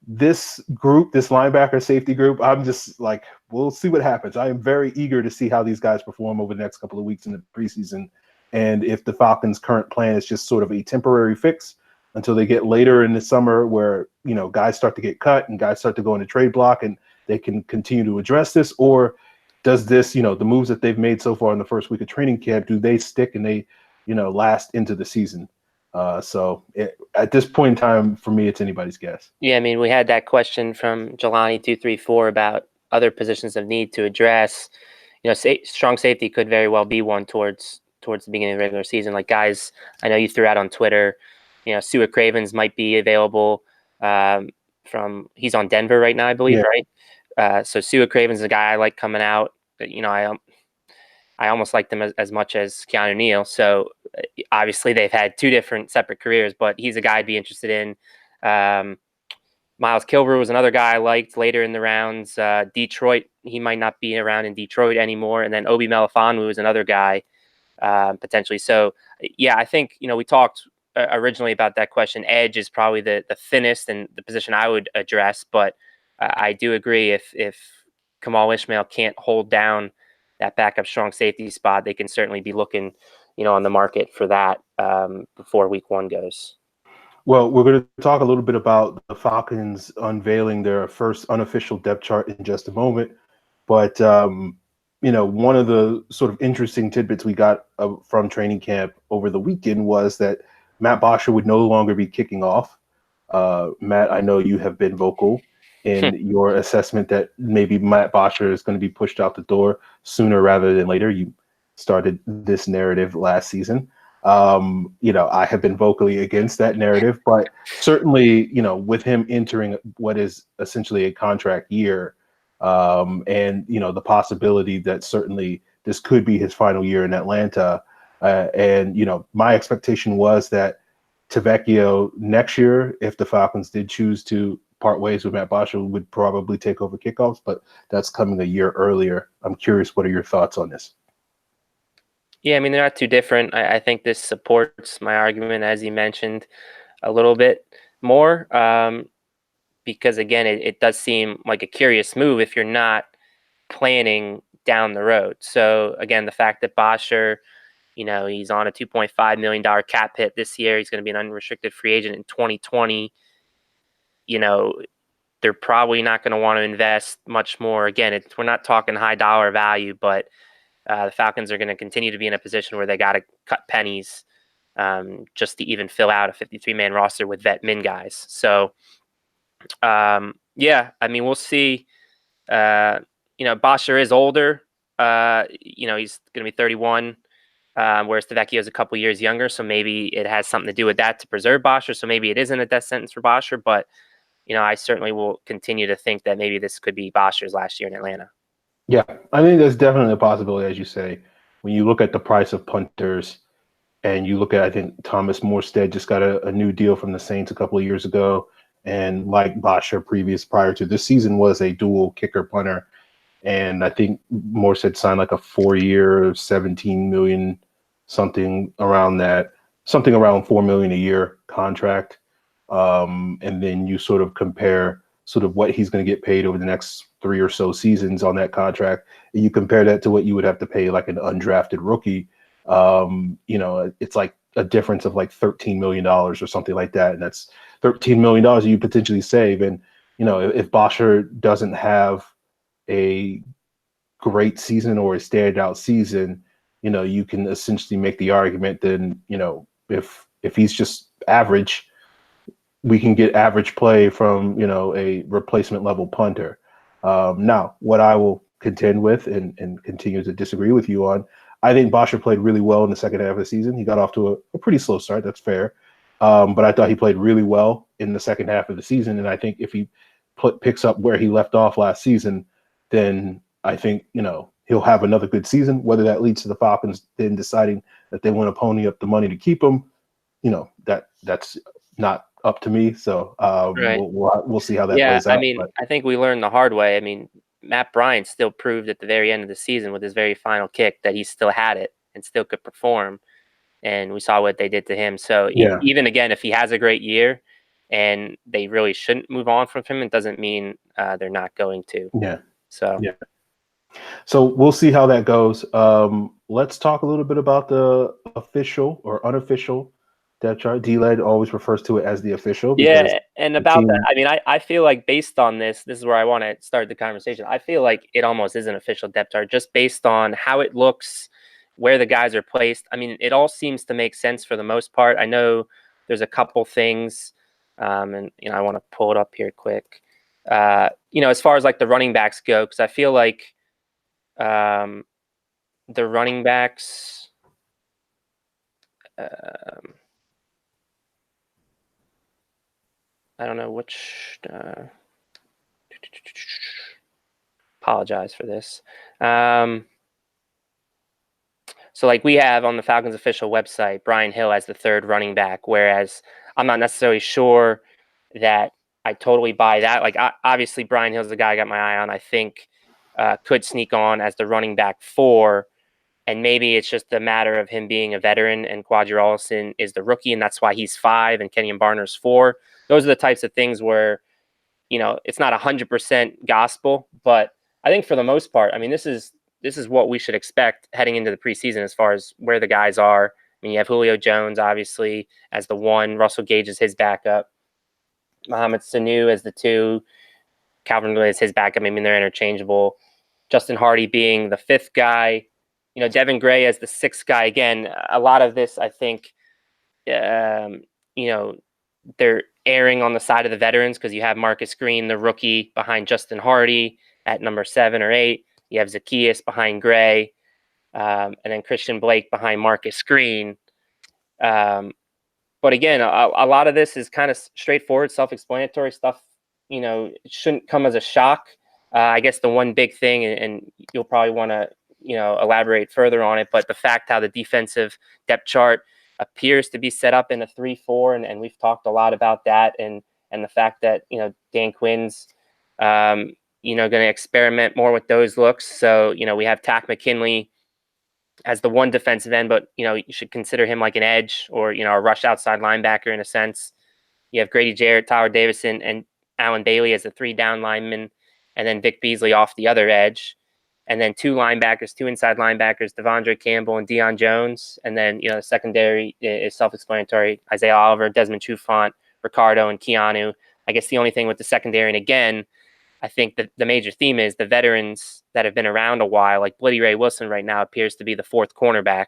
this group, this linebacker safety group, I'm just like, we'll see what happens. I am very eager to see how these guys perform over the next couple of weeks in the preseason. And if the Falcons' current plan is just sort of a temporary fix until they get later in the summer, where, guys start to get cut and guys start to go into trade block and they can continue to address this, or does this, the moves that they've made so far in the first week of training camp, do they stick and they, last into the season? At this point in time, for me, it's anybody's guess. Yeah, we had that question from Jelani234 about other positions of need to address. Strong safety could very well be one towards the beginning of the regular season. Like, guys, I know you threw out on Twitter, Sua Cravens might be available. He's on Denver right now, I believe, right? So Sua Cravens is a guy I like coming out. I almost like them as much as Keanu Neal. So obviously they've had two different separate careers, but he's a guy I'd be interested in. Miles Kilbrew was another guy I liked later in the rounds. Detroit, he might not be around in Detroit anymore. And then Obi Melifonwu is another guy potentially. So, yeah, I think, we talked originally about that question. Edge is probably the thinnest and the position I would address. But I do agree, if Kamal Ishmael can't hold down that backup strong safety spot, they can certainly be looking, on the market for that before week one goes. Well, we're going to talk a little bit about the Falcons unveiling their first unofficial depth chart in just a moment. But, one of the sort of interesting tidbits we got from training camp over the weekend was that Matt Bosher would no longer be kicking off. Matt, I know you have been vocal in your assessment that maybe Matt Bosher is going to be pushed out the door sooner rather than later. You started this narrative last season. I have been vocally against that narrative, but certainly, with him entering what is essentially a contract year, and, the possibility that certainly this could be his final year in Atlanta. And, my expectation was that Tavecchio next year, if the Falcons did choose to part ways with Matt Bosher, would probably take over kickoffs, but that's coming a year earlier. I'm curious, what are your thoughts on this? Yeah, they're not too different. I think this supports my argument, as you mentioned, a little bit more, because, again, it does seem like a curious move if you're not planning down the road. So, again, the fact that Bosher, he's on a $2.5 million cap hit this year. He's going to be an unrestricted free agent in 2020. They're probably not going to want to invest much more. Again, we're not talking high dollar value, but the Falcons are going to continue to be in a position where they got to cut pennies just to even fill out a 53-man roster with vet min guys. So, yeah, I mean, we'll see. Bosher is older. He's going to be 31, whereas Tavecchio is a couple years younger. So maybe it has something to do with that to preserve Bosher. So maybe it isn't a death sentence for Bosher, but I certainly will continue to think that maybe this could be Bosher's last year in Atlanta. Yeah, I think there's definitely a possibility, as you say, when you look at the price of punters and you look at, I think Thomas Morstead just got a new deal from the Saints a couple of years ago. And like Bosher prior to this season was a dual kicker punter. And I think Morstead signed like a 4-year, 17 million, something around $4 million a year contract. And then you sort of compare sort of what he's going to get paid over the next 3 or so seasons on that contract. And you compare that to what you would have to pay like an undrafted rookie. It's like a difference of like $13 million or something like that. And that's $13 million you potentially save. And, if Bosher doesn't have a great season or a standout season, you can essentially make the argument then, if he's just average, we can get average play from, a replacement level punter. Now, what I will contend with and continue to disagree with you on, I think Bosher played really well in the second half of the season. He got off to a pretty slow start. That's fair. But I thought he played really well in the second half of the season. And I think if he picks up where he left off last season, then I think, he'll have another good season. Whether that leads to the Falcons then deciding that they want to pony up the money to keep him, that's not up to me. So right. we'll see how that plays out. I mean, I think we learned the hard way. I mean, Matt Bryant still proved at the very end of the season with his very final kick that he still had it and still could perform. And we saw what they did to him. So even again, if he has a great year and they really shouldn't move on from him, it doesn't mean they're not going to. Yeah. So we'll see how that goes. Let's talk a little bit about the official or unofficial depth chart. D-Led always refers to it as the official. Yeah, and about that, I mean, I feel like based on this is where I want to start the conversation. I feel like it almost is an official depth chart just based on how it looks, where the guys are placed. I mean, it all seems to make sense for the most part. I know there's a couple things, and I want to pull it up here quick. As far as like the running backs go, because I feel like the running backs. I don't know which. Apologize for this. So like we have on the Falcons official website, Brian Hill as the third running back, whereas I'm not necessarily sure that I totally buy that. Like obviously Brian Hill's the guy I got my eye on. I think could sneak on as the running back 4. And maybe it's just a matter of him being a veteran and Quadri Allison is the rookie, and that's why he's 5 and Kenyon Barner's 4. Those are the types of things where, it's not 100% gospel, but I think for the most part, I mean, this is what we should expect heading into the preseason as far as where the guys are. I mean, you have Julio Jones, obviously, as the 1. Russell Gage is his backup. Mohamed Sanu as the 2. Calvin Ridley is his backup. I mean, they're interchangeable. Justin Hardy being the 5th guy. Devin Gray as the 6th guy. Again, a lot of this, I think, they're erring on the side of the veterans because you have Marcus Green, the rookie, behind Justin Hardy at number 7 or 8. You have Zacchaeus behind Gray, and then Christian Blake behind Marcus Green. But again, a lot of this is kind of straightforward, self-explanatory stuff. It shouldn't come as a shock. I guess the one big thing, and you'll probably want to elaborate further on it, but the fact how the defensive depth chart appears to be set up in a 3-4, and we've talked a lot about that, and the fact that Dan Quinn's going to experiment more with those looks. So we have Tack McKinley as the 1 defensive end, but you should consider him like an edge or a rush outside linebacker in a sense. You have Grady Jarrett, Tyler Davison, and Alan Bailey as the 3 down linemen, and then Vic Beasley off the other edge. And then 2 linebackers, 2 inside linebackers, Devondre Campbell and Deion Jones. And then, the secondary is self-explanatory. Isaiah Oliver, Desmond Trufant, Ricardo, and Keanu. I guess the only thing with the secondary, and again, I think that the major theme is the veterans that have been around a while, like Blitty Ray Wilson right now appears to be the fourth cornerback.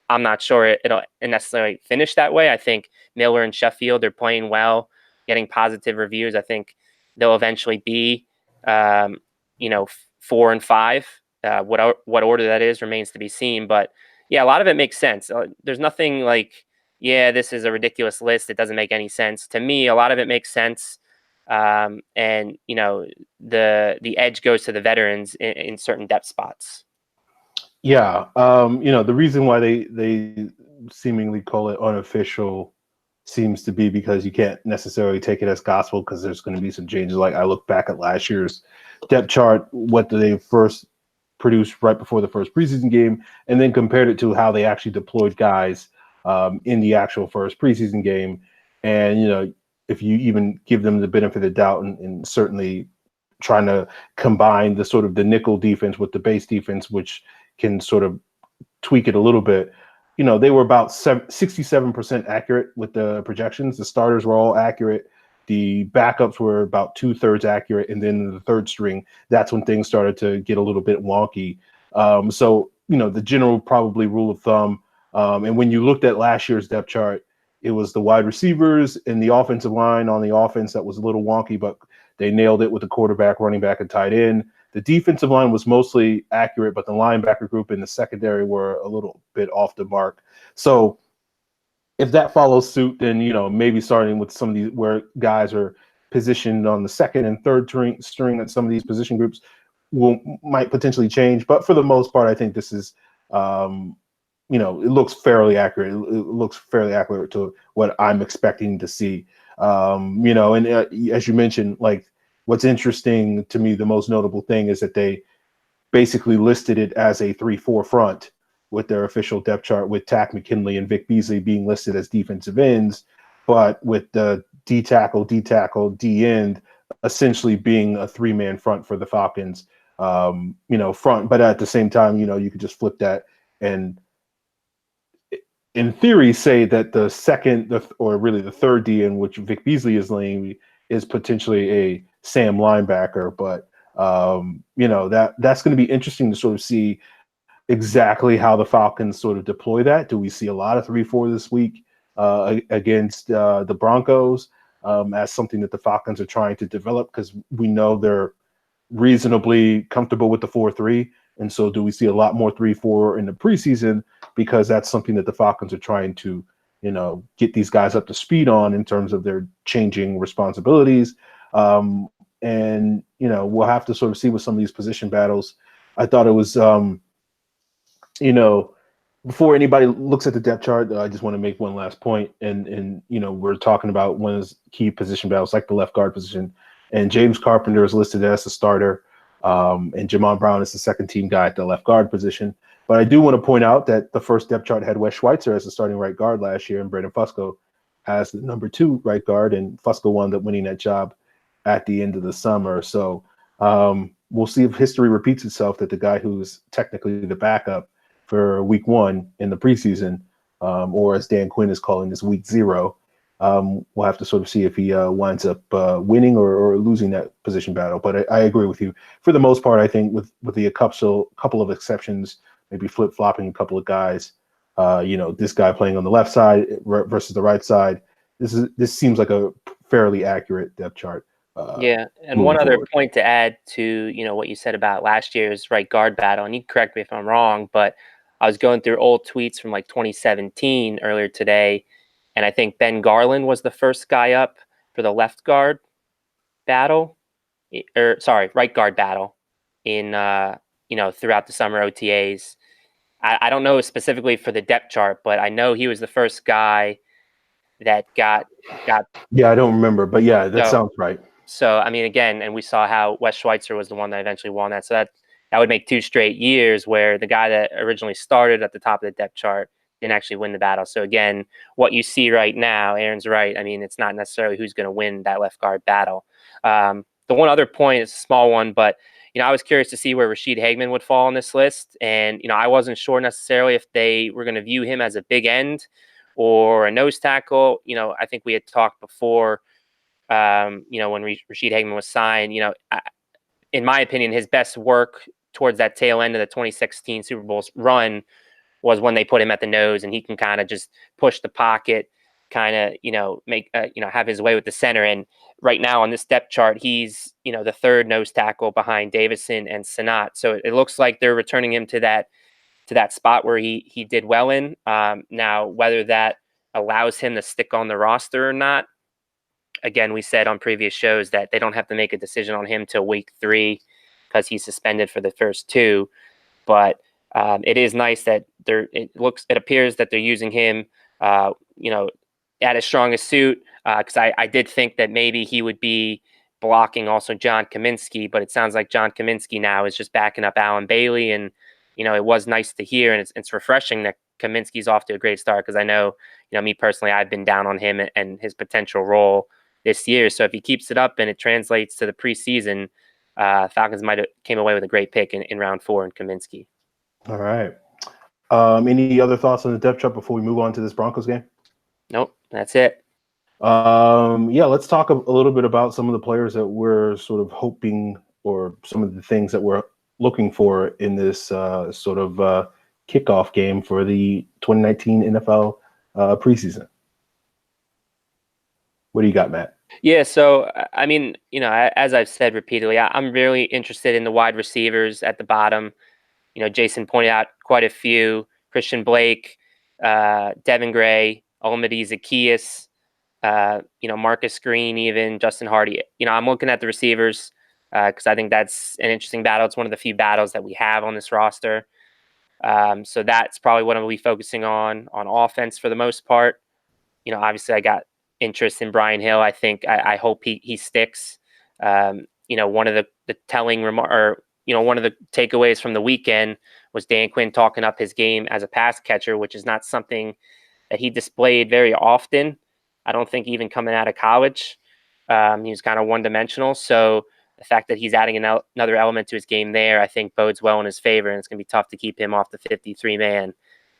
I'm not sure it'll necessarily finish that way. I think Miller and Sheffield are playing well, getting positive reviews. I think they'll eventually be, 4 and 5. What order that is remains to be seen. But yeah, a lot of it makes sense. There's nothing like, yeah, this is a ridiculous list. It doesn't make any sense. To me, a lot of it makes sense. And the edge goes to the veterans in certain depth spots. Yeah, the reason why they seemingly call it unofficial seems to be because you can't necessarily take it as gospel because there's going to be some changes. Like I look back at last year's depth chart, what they first produced right before the first preseason game, and then compared it to how they actually deployed guys in the actual first preseason game. And if you even give them the benefit of the doubt and certainly trying to combine the sort of the nickel defense with the base defense, which can sort of tweak it a little bit. They were about 67% accurate with the projections. The starters were all accurate. The backups were about 2/3 accurate. And then the third string, that's when things started to get a little bit wonky. So the general probably rule of thumb. And when you looked at last year's depth chart, it was the wide receivers and the offensive line on the offense that was a little wonky, but they nailed it with the quarterback, running back, and tight end. The defensive line was mostly accurate, but the linebacker group in the secondary were a little bit off the mark. So if that follows suit, then, maybe starting with some of these where guys are positioned on the second and third string at some of these position groups might potentially change. But for the most part, I think this is, it looks fairly accurate. It looks fairly accurate to what I'm expecting to see. And as you mentioned, like, what's interesting to me, the most notable thing is that they basically listed it as a 3-4 front with their official depth chart, with Tack McKinley and Vic Beasley being listed as defensive ends, but with the D tackle, D end essentially being a 3-man front for the Falcons, front. But at the same time, you could just flip that and in theory say that the second or really the third D in which Vic Beasley is laying is potentially a Sam linebacker, but that's going to be interesting to sort of see exactly how the Falcons sort of deploy that. Do we see a lot of 3-4 this week against the Broncos as something that the Falcons are trying to develop? Because we know they're reasonably comfortable with the 4-3. And so do we see a lot more 3-4 in the preseason? Because that's something that the Falcons are trying to, get these guys up to speed on in terms of their changing responsibilities. And we'll have to sort of see with some of these position battles. I thought it was, before anybody looks at the depth chart, I just want to make one last point. And we're talking about one of those key position battles, like the left guard position. And James Carpenter is listed as the starter. And Jamon Brown is the second team guy at the left guard position. But I do want to point out that the first depth chart had Wes Schweitzer as the starting right guard last year, and Brandon Fusco as the number 2 right guard. And Fusco wound up winning that job at the end of the summer. So we'll see if history repeats itself, that the guy who's technically the backup for week 1 in the preseason, or as Dan Quinn is calling this, week 0, we'll have to sort of see if he winds up winning or losing that position battle. But I agree with you. For the most part, I think with the couple of exceptions, maybe flip-flopping a couple of guys, this guy playing on the left side versus the right side, this seems like a fairly accurate depth chart. And one other point to add to, what you said about last year's right guard battle, and you correct me if I'm wrong, but I was going through old tweets from like 2017 earlier today, and I think Ben Garland was the first guy up for the left guard battle, right guard battle in, throughout the summer OTAs. I don't know specifically for the depth chart, but I know he was the first guy that got. Yeah, I don't remember, but yeah, that sounds right. So, I mean, again, and we saw how Wes Schweitzer was the one that eventually won that. So that would make 2 straight years where the guy that originally started at the top of the depth chart didn't actually win the battle. So again, what you see right now, Aaron's right. I mean, it's not necessarily who's going to win that left guard battle. The one other point is a small one, but I was curious to see where Rashid Hageman would fall on this list. And, I wasn't sure necessarily if they were going to view him as a big end or a nose tackle. I think we had talked before, when Rashid Hageman was signed, in my opinion, his best work towards that tail end of the 2016 Super Bowl run was when they put him at the nose, and he can kind of just push the pocket, kind of, make, have his way with the center. And right now on this depth chart, he's, the third nose tackle behind Davison and Sanat. So it looks like they're returning him to that spot where he did well in. Now, whether that allows him to stick on the roster or not, again, we said on previous shows that they don't have to make a decision on him till week 3 because he's suspended for the first 2. But it is nice that it appears that they're using him, at his strongest suit. Because I did think that maybe he would be blocking also John Kaminsky, but it sounds like John Kaminsky now is just backing up Alan Bailey. And, it was nice to hear, and it's refreshing that Kaminsky's off to a great start, because I know, me personally, I've been down on him and his potential role this year. So if he keeps it up and it translates to the preseason, Falcons might have came away with a great pick in round 4 in Kaminsky. All right. Any other thoughts on the depth chart before we move on to this Broncos game? Nope, that's it. Let's talk a little bit about some of the players that we're sort of hoping, or some of the things that we're looking for in this kickoff game for the 2019 NFL preseason. What do you got, Matt? Yeah, so, I mean, as I've said repeatedly, I'm really interested in the wide receivers at the bottom. Jason pointed out quite a few: Christian Blake, Devin Gray, Olamide Zaccheaus, Marcus Green, even Justin Hardy. I'm looking at the receivers because I think that's an interesting battle. It's one of the few battles that we have on this roster. So that's probably what I'm going to be focusing on offense for the most part. Obviously I got interest in Brian Hill. I think I hope he sticks. One of the telling one of the takeaways from the weekend was Dan Quinn talking up his game as a pass catcher, which is not something that he displayed very often. I don't think even coming out of college. He was kind of one-dimensional. So the fact that he's adding another element to his game there, I think bodes well in his favor, and it's going to be tough to keep him off the 53-man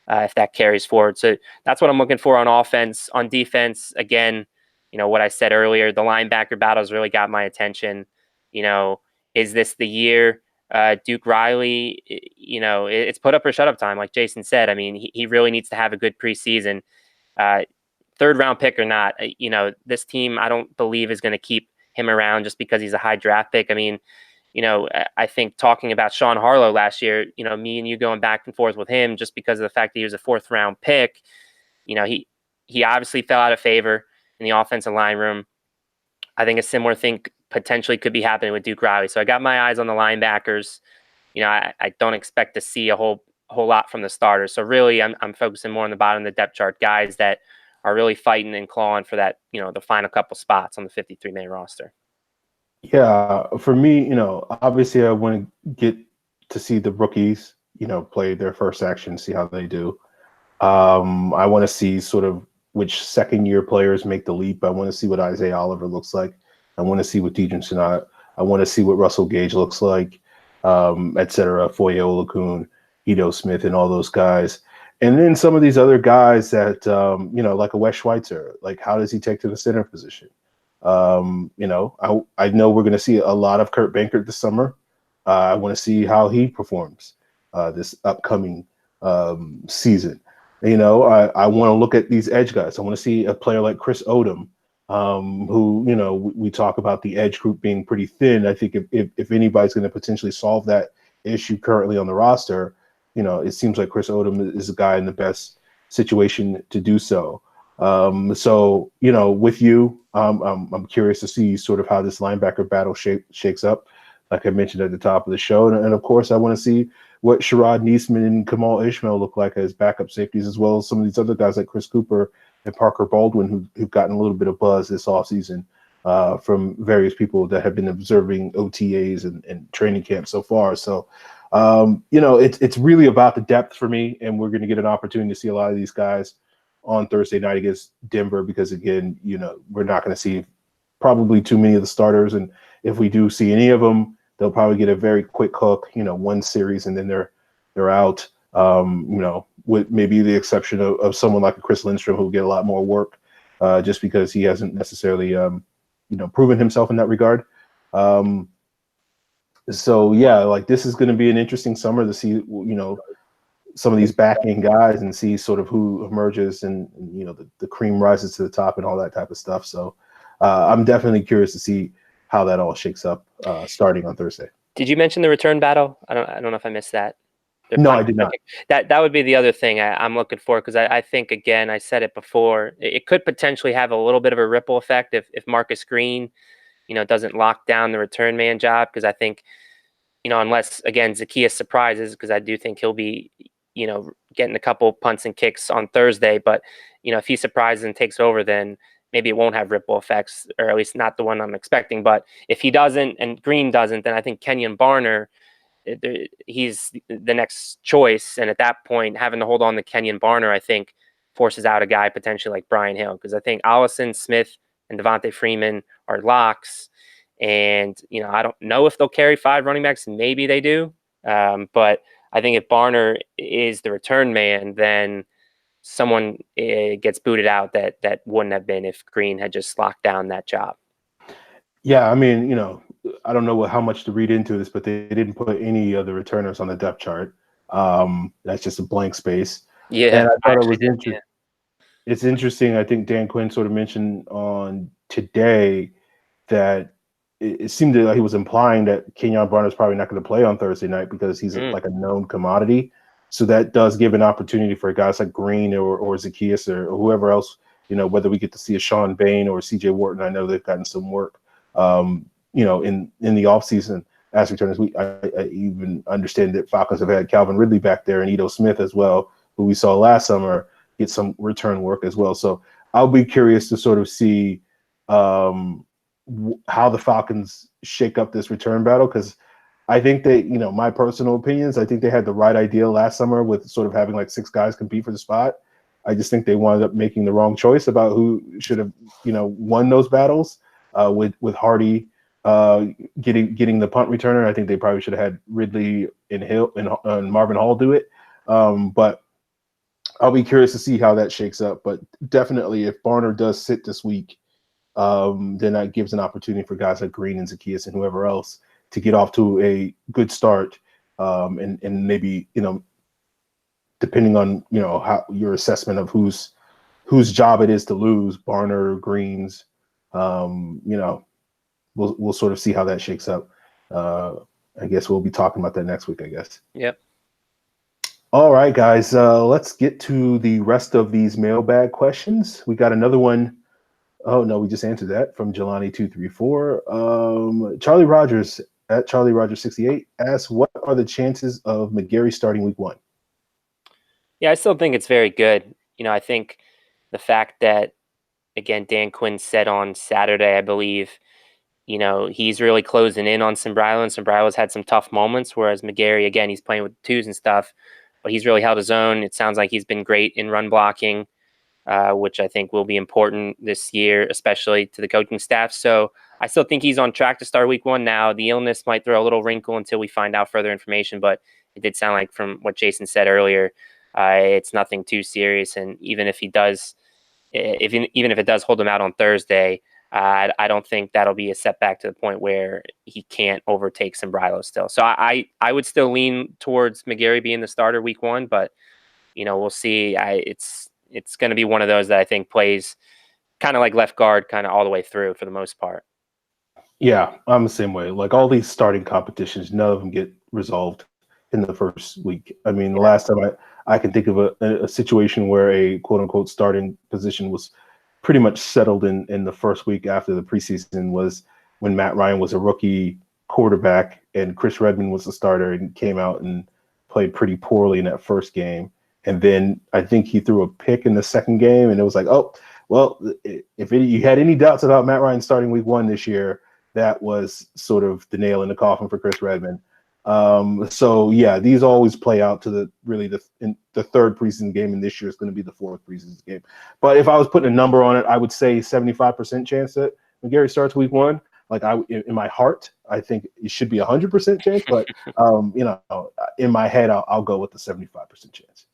if that carries forward. So that's what I'm looking for on offense. On defense, again, what I said earlier, the linebacker battles really got my attention. Is this the year? Duke Riley, it's put up or shut up time, like Jason said. I mean, he really needs to have a good preseason. Third-round pick or not, this team I don't believe is going to keep him around just because he's a high draft pick. I mean, I think talking about Sean Harlow last year, me and you going back and forth with him just because of the fact that he was a 4th-round pick, he obviously fell out of favor in the offensive line room. I think a similar thing potentially could be happening with Duke Riley. So I got my eyes on the linebackers. I don't expect to see a whole lot from the starters. So really, I'm focusing more on the bottom of the depth chart, guys that are really fighting and clawing for that, the final couple spots on the 53-man roster. Yeah, for me, obviously I want to get to see the rookies, play their first action, see how they do. I want to see sort of which second-year players make the leap. I want to see what Isaiah Oliver looks like. I want to see what Dejan Sinat. I want to see what Russell Gage looks like, et cetera, Foye Olakun, Ito Smith, and all those guys. And then some of these other guys that, like a Wes Schweitzer, like how does he take to the center position? I know we're going to see a lot of Kurt Bankert this summer. I want to see how he performs this upcoming season. I want to look at these edge guys. I want to see a player like Chris Odom, who, we talk about the edge group being pretty thin. I think if anybody's going to potentially solve that issue currently on the roster, it seems like Chris Odom is a guy in the best situation to do so. With you, I'm curious to see sort of how this linebacker battle shakes up, like I mentioned at the top of the show. And of course, I want to see what Sherrod Neesman and Kamal Ishmael look like as backup safeties, as well as some of these other guys like Chris Cooper and Parker Baldwin, who've gotten a little bit of buzz this offseason from various people that have been observing OTAs and training camp so far. So, it's really about the depth for me, and we're going to get an opportunity to see a lot of these guys on Thursday night against Denver because, again, we're not going to see probably too many of the starters. And if we do see any of them, they'll probably get a very quick hook, one series, and then they're out, with maybe the exception of someone like a Chris Lindstrom who will get a lot more work just because he hasn't necessarily, proven himself in that regard. So yeah, like this is going to be an interesting summer to see, some of these back end guys and see sort of who emerges and the cream rises to the top and all that type of stuff. So I'm definitely curious to see how that all shakes up starting on Thursday. Did you mention the return battle? I don't know if I missed that. No, I did not. That would be the other thing I'm looking for, because I think, again, I said it before, it could potentially have a little bit of a ripple effect if Marcus Green, doesn't lock down the return man job, because I think, unless, again, Zacchaeus surprises, because I do think he'll be, getting a couple punts and kicks on Thursday. But, if he surprises and takes over, then maybe it won't have ripple effects, or at least not the one I'm expecting. But if he doesn't and Green doesn't, then I think Kenyon Barner, he's the next choice. And at that point, having to hold on to Kenyon Barner, I think, forces out a guy potentially like Brian Hill, because I think Allison, Smith, and Devontae Freeman are locks. And, I don't know if they'll carry 5 running backs. Maybe they do. But I think if Barner is the return man, then someone gets booted out that wouldn't have been if Green had just locked down that job. Yeah, I mean, I don't know how much to read into this, but they didn't put any of the returners on the depth chart. That's just a blank space. Yeah, and I thought it was interesting. Yeah. It's interesting. I think Dan Quinn sort of mentioned on today that it seemed like he was implying that Kenyon Barner is probably not going to play on Thursday night because he's like a known commodity. So that does give an opportunity for guys like Green or Zacchaeus or whoever else, whether we get to see a Sean Bain or CJ Wharton. I know they've gotten some work, in the offseason as returners. I even understand that Falcons have had Calvin Ridley back there and Ito Smith as well, who we saw last summer, get some return work as well. So I'll be curious to sort of see how the Falcons shake up this return battle, because I think they, my personal opinions, I think they had the right idea last summer with sort of having like 6 guys compete for the spot. I just think they wound up making the wrong choice about who should have, won those battles with Hardy getting the punt returner. I think they probably should have had Ridley and Hill and Marvin Hall do it. But I'll be curious to see how that shakes up. But definitely, if Barner does sit this week, then that gives an opportunity for guys like Green and Zacchaeus and whoever else to get off to a good start, and maybe, depending on, how your assessment of whose job it is to lose, Barner, Green's, we'll sort of see how that shakes up. I guess we'll be talking about that next week, I guess. Yep. All right, guys, let's get to the rest of these mailbag questions. We got another one. Oh, no, we just answered that from Jelani234. Charlie Rogers at Charlie Rogers 68 asks, what are the chances of McGarry starting week 1? Yeah, I still think it's very good. I think the fact that, again, Dan Quinn said on Saturday, I believe, he's really closing in on Sombrilo, and Sombrilo's had some tough moments, whereas McGarry, again, he's playing with twos and stuff, but he's really held his own. It sounds like he's been great in run blocking, which I think will be important this year, especially to the coaching staff. So I still think he's on track to start week 1 now. The illness might throw a little wrinkle until we find out further information, but it did sound like, from what Jason said earlier, it's nothing too serious. And even if he does, even if it does hold him out on Thursday, I don't think that'll be a setback to the point where he can't overtake Sombrilo still. So I would still lean towards McGarry being the starter week 1, but we'll see. It's going to be one of those that I think plays kind of like left guard kind of all the way through for the most part. Yeah, I'm the same way. Like all these starting competitions, none of them get resolved in the first week. I mean, the last time I can think of a situation where a quote unquote starting position was pretty much settled in the first week after the preseason was when Matt Ryan was a rookie quarterback and Chris Redmond was the starter and came out and played pretty poorly in that first game. And then I think he threw a pick in the second game, and it was like, oh, well, if you had any doubts about Matt Ryan starting week 1 this year, that was sort of the nail in the coffin for Chris Redmond. So yeah, these always play out to the third preseason game, and this year is going to be the 4th preseason game. But if I was putting a number on it, I would say 75% chance that McGarry starts week 1. Like in my heart, I think it should be 100% chance, but in my head, I'll go with the 75% chance.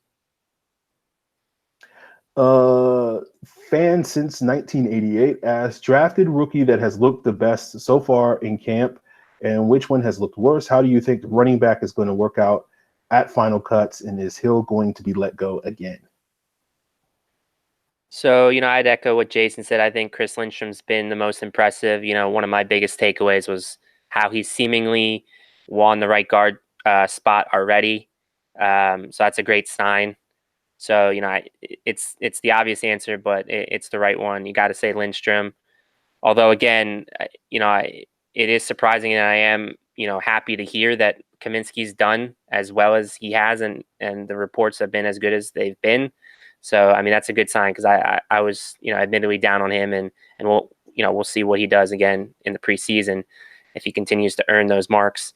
Fan since 1988 asks, drafted rookie that has looked the best so far in camp and which one has looked worse? How do you think running back is going to work out at final cuts, and is Hill going to be let go again? So, I'd echo what Jason said. I think Chris Lindstrom's been the most impressive. One of my biggest takeaways was how he seemingly won the right guard spot already. So that's a great sign. So, it's the obvious answer, but it's the right one. You got to say Lindstrom. Although, again, it is surprising, and I am, happy to hear that Kaminsky's done as well as he has, and the reports have been as good as they've been. So, I mean, that's a good sign, because I was, admittedly down on him, and we'll see what he does again in the preseason if he continues to earn those marks.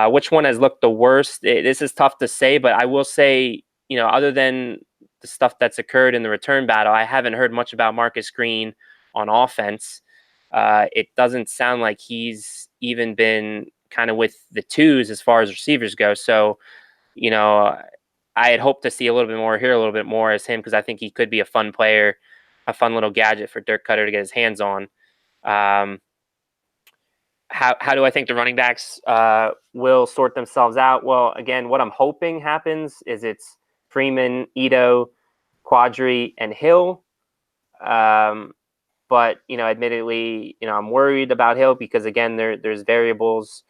Which one has looked the worst? This is tough to say, but I will say, other than the stuff that's occurred in the return battle, I haven't heard much about Marcus Green on offense. It doesn't sound like he's even been kind of with the twos as far as receivers go. So, I had hoped to see a little bit more, hear a little bit more as him, because I think he could be a fun player, a fun little gadget for Dirk Cutter to get his hands on. How do I think the running backs will sort themselves out? Well, again, what I'm hoping happens is it's Freeman, Ito, Quadri, and Hill. But, admittedly, I'm worried about Hill because, again, there's variables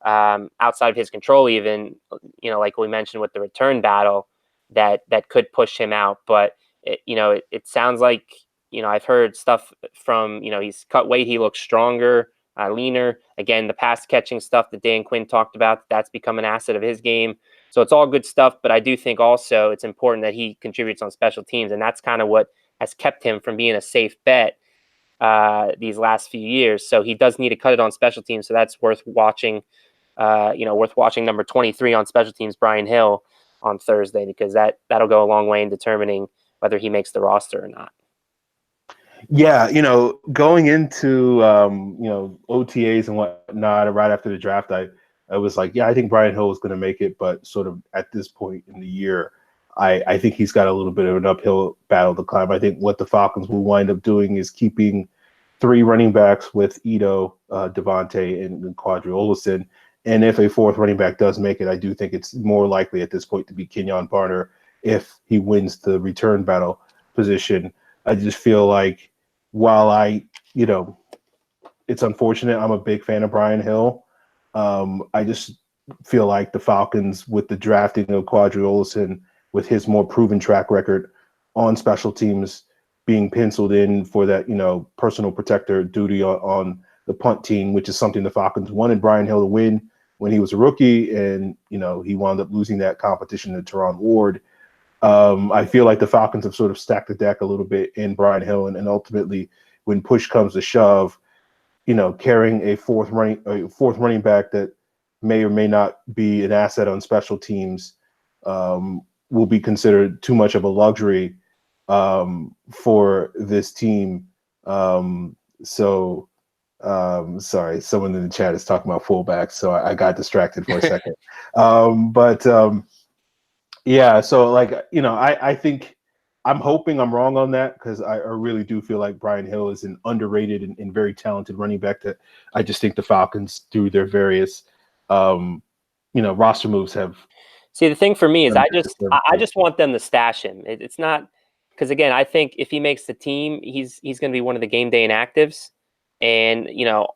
outside of his control, even, like we mentioned with the return battle, that could push him out. But, it sounds like, I've heard stuff from, he's cut weight, he looks stronger, leaner. Again, the pass catching stuff that Dan Quinn talked about, that's become an asset of his game. So it's all good stuff. But I do think also it's important that he contributes on special teams. And that's kind of what has kept him from being a safe bet these last few years. So he does need to cut it on special teams. So that's worth watching. Worth watching number 23 on special teams, Brian Hill, on Thursday, because that'll go a long way in determining whether he makes the roster or not. Yeah, going into OTAs and whatnot, right after the draft, I was like, yeah, I think Brian Hill is going to make it, but sort of at this point in the year, I think he's got a little bit of an uphill battle to climb. I think what the Falcons will wind up doing is keeping 3 running backs with Ito, Devontae, and Quadri Olison. And if a 4th running back does make it, I do think it's more likely at this point to be Kenyon Barner if he wins the return battle position. I just feel like while it's unfortunate, I'm a big fan of Brian Hill. I just feel like the Falcons, with the drafting of Quadri Olison, with his more proven track record on special teams, being penciled in for that, personal protector duty on the punt team, which is something the Falcons wanted Brian Hill to win when he was a rookie, and he wound up losing that competition to Teron Ward. I feel like the Falcons have sort of stacked the deck a little bit in Brian Hill, and ultimately, when push comes to shove, carrying a fourth running back that may or may not be an asset on special teams will be considered too much of a luxury for this team. Sorry, someone in the chat is talking about fullbacks, so I got distracted for a second. Yeah, so I think I'm hoping I'm wrong on that, because I really do feel like Brian Hill is an underrated and very talented running back that I just think the Falcons, through their various roster moves, have. See, the thing for me is I just want them to stash him. It's not, because, again, I think if he makes the team, he's going to be one of the game day inactives. And,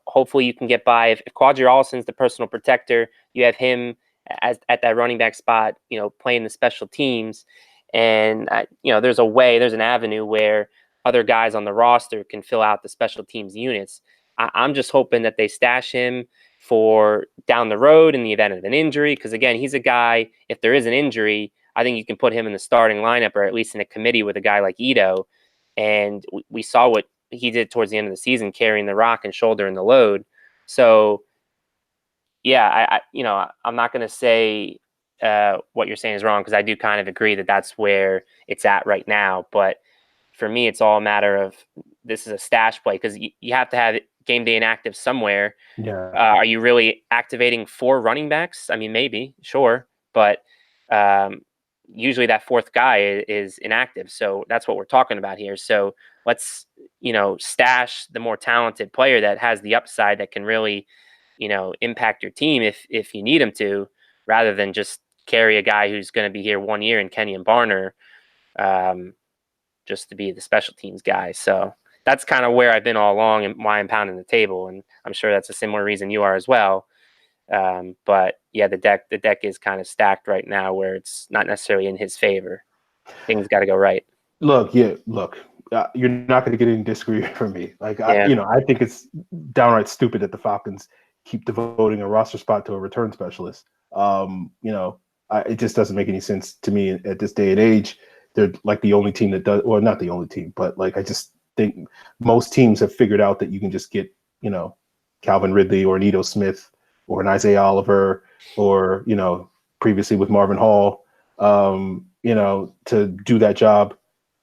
hopefully you can get by. If Quadri Ollison's the personal protector, you have him at that running back spot, playing the special teams. And, there's an avenue where other guys on the roster can fill out the special teams units. I'm just hoping that they stash him for down the road in the event of an injury. Because, again, he's a guy, if there is an injury, I think you can put him in the starting lineup, or at least in a committee with a guy like Ito. And we saw what he did towards the end of the season, carrying the rock and shouldering the load. So, yeah, I'm not going to say what you're saying is wrong, because I do kind of agree that that's where it's at right now. But for me, it's all a matter of, this is a stash play, because you have to have game day inactive somewhere. Yeah. Are you really activating 4 running backs? I mean, maybe, sure, but usually that 4th guy is inactive. So that's what we're talking about here. So let's, stash the more talented player that has the upside, that can really, impact your team if you need him to, rather than just carry a guy who's going to be here 1 year in Kenyon Barner, just to be the special teams guy. So that's kind of where I've been all along and why I'm pounding the table. And I'm sure that's a similar reason you are as well. But yeah, the deck is kind of stacked right now where it's not necessarily in his favor. Things got to go right. Look, you're not going to get any disagreement from me. I think it's downright stupid that the Falcons keep devoting a roster spot to a return specialist. It just doesn't make any sense to me at this day and age. They're like the only team that does, or not the only team, but like I just think most teams have figured out that you can just get, Calvin Ridley or Nito Smith or an Isaiah Oliver or, previously with Marvin Hall, to do that job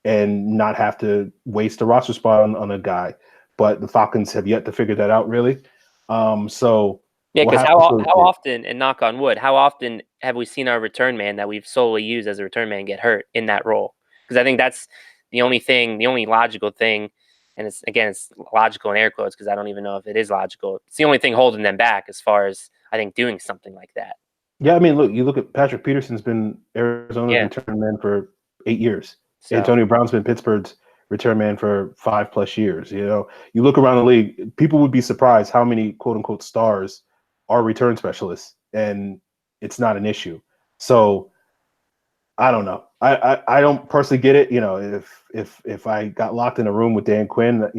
and not have to waste a roster spot on a guy. But the Falcons have yet to figure that out, really. Because how often, and knock on wood, how often have we seen our return man that we've solely used as a return man get hurt in that role? Because I think that's the only logical thing, and it's logical in air quotes because I don't even know if it is logical. It's the only thing holding them back as far as I think doing something like that. Yeah, I mean, look at Patrick Peterson's been Arizona's return man for 8 years. So, Antonio Brown's been Pittsburgh's return man for 5+ years. You look around the league, people would be surprised how many quote unquote stars are return specialists, and it's not an issue. So I don't know. I don't personally get it. If I got locked in a room with Dan Quinn,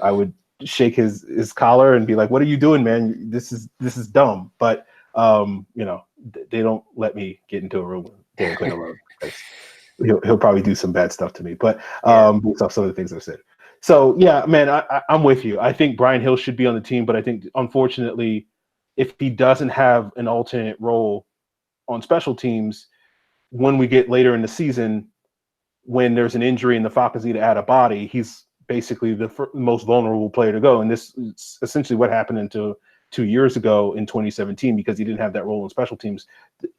I would shake his collar and be like, "What are you doing, man? This is dumb." But they don't let me get into a room with Dan Quinn alone. He'll probably do some bad stuff to me. But based off some of the things I've said. So yeah, man, I'm with you. I think Brian Hill should be on the team, but I think unfortunately, if he doesn't have an alternate role on special teams, when we get later in the season, when there's an injury and the Falcons need to add a body, he's basically the most vulnerable player to go. And this is essentially what happened until 2 years ago in 2017, because he didn't have that role in special teams.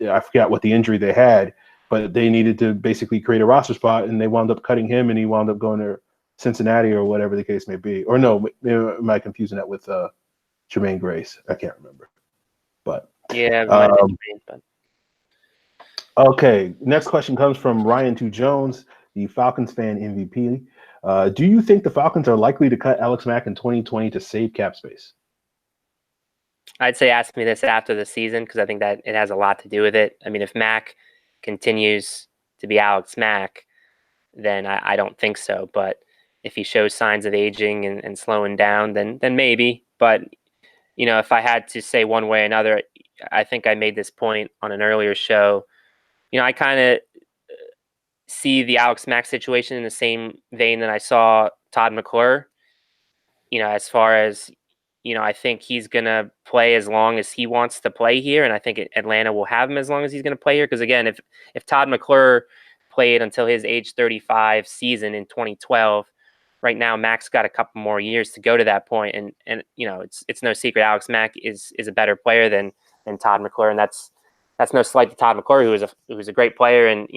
I forgot what the injury they had, but they needed to basically create a roster spot, and they wound up cutting him, and he wound up going to Cincinnati or whatever the case may be. Or no, am I confusing that with Jermaine Grace? I can't remember. But yeah. Okay, next question comes from Ryan 2 Jones, the Falcons fan MVP. Do you think the Falcons are likely to cut Alex Mack in 2020 to save cap space? I'd say ask me this after the season, because I think that it has a lot to do with it. I mean, if Mack continues to be Alex Mack, then I don't think so. But if he shows signs of aging and slowing down, then maybe. But if I had to say one way or another, I think I made this point on an earlier show. I kind of see the Alex Mack situation in the same vein that I saw Todd McClure. As far as, I think he's going to play as long as he wants to play here, and I think Atlanta will have him as long as he's going to play here. Because, again, if Todd McClure played until his age 35 season in 2012, right now Mack's got a couple more years to go to that point. And it's no secret Alex Mack is a better player than Todd McClure, and that's no slight to Todd McClure, who is a great player, and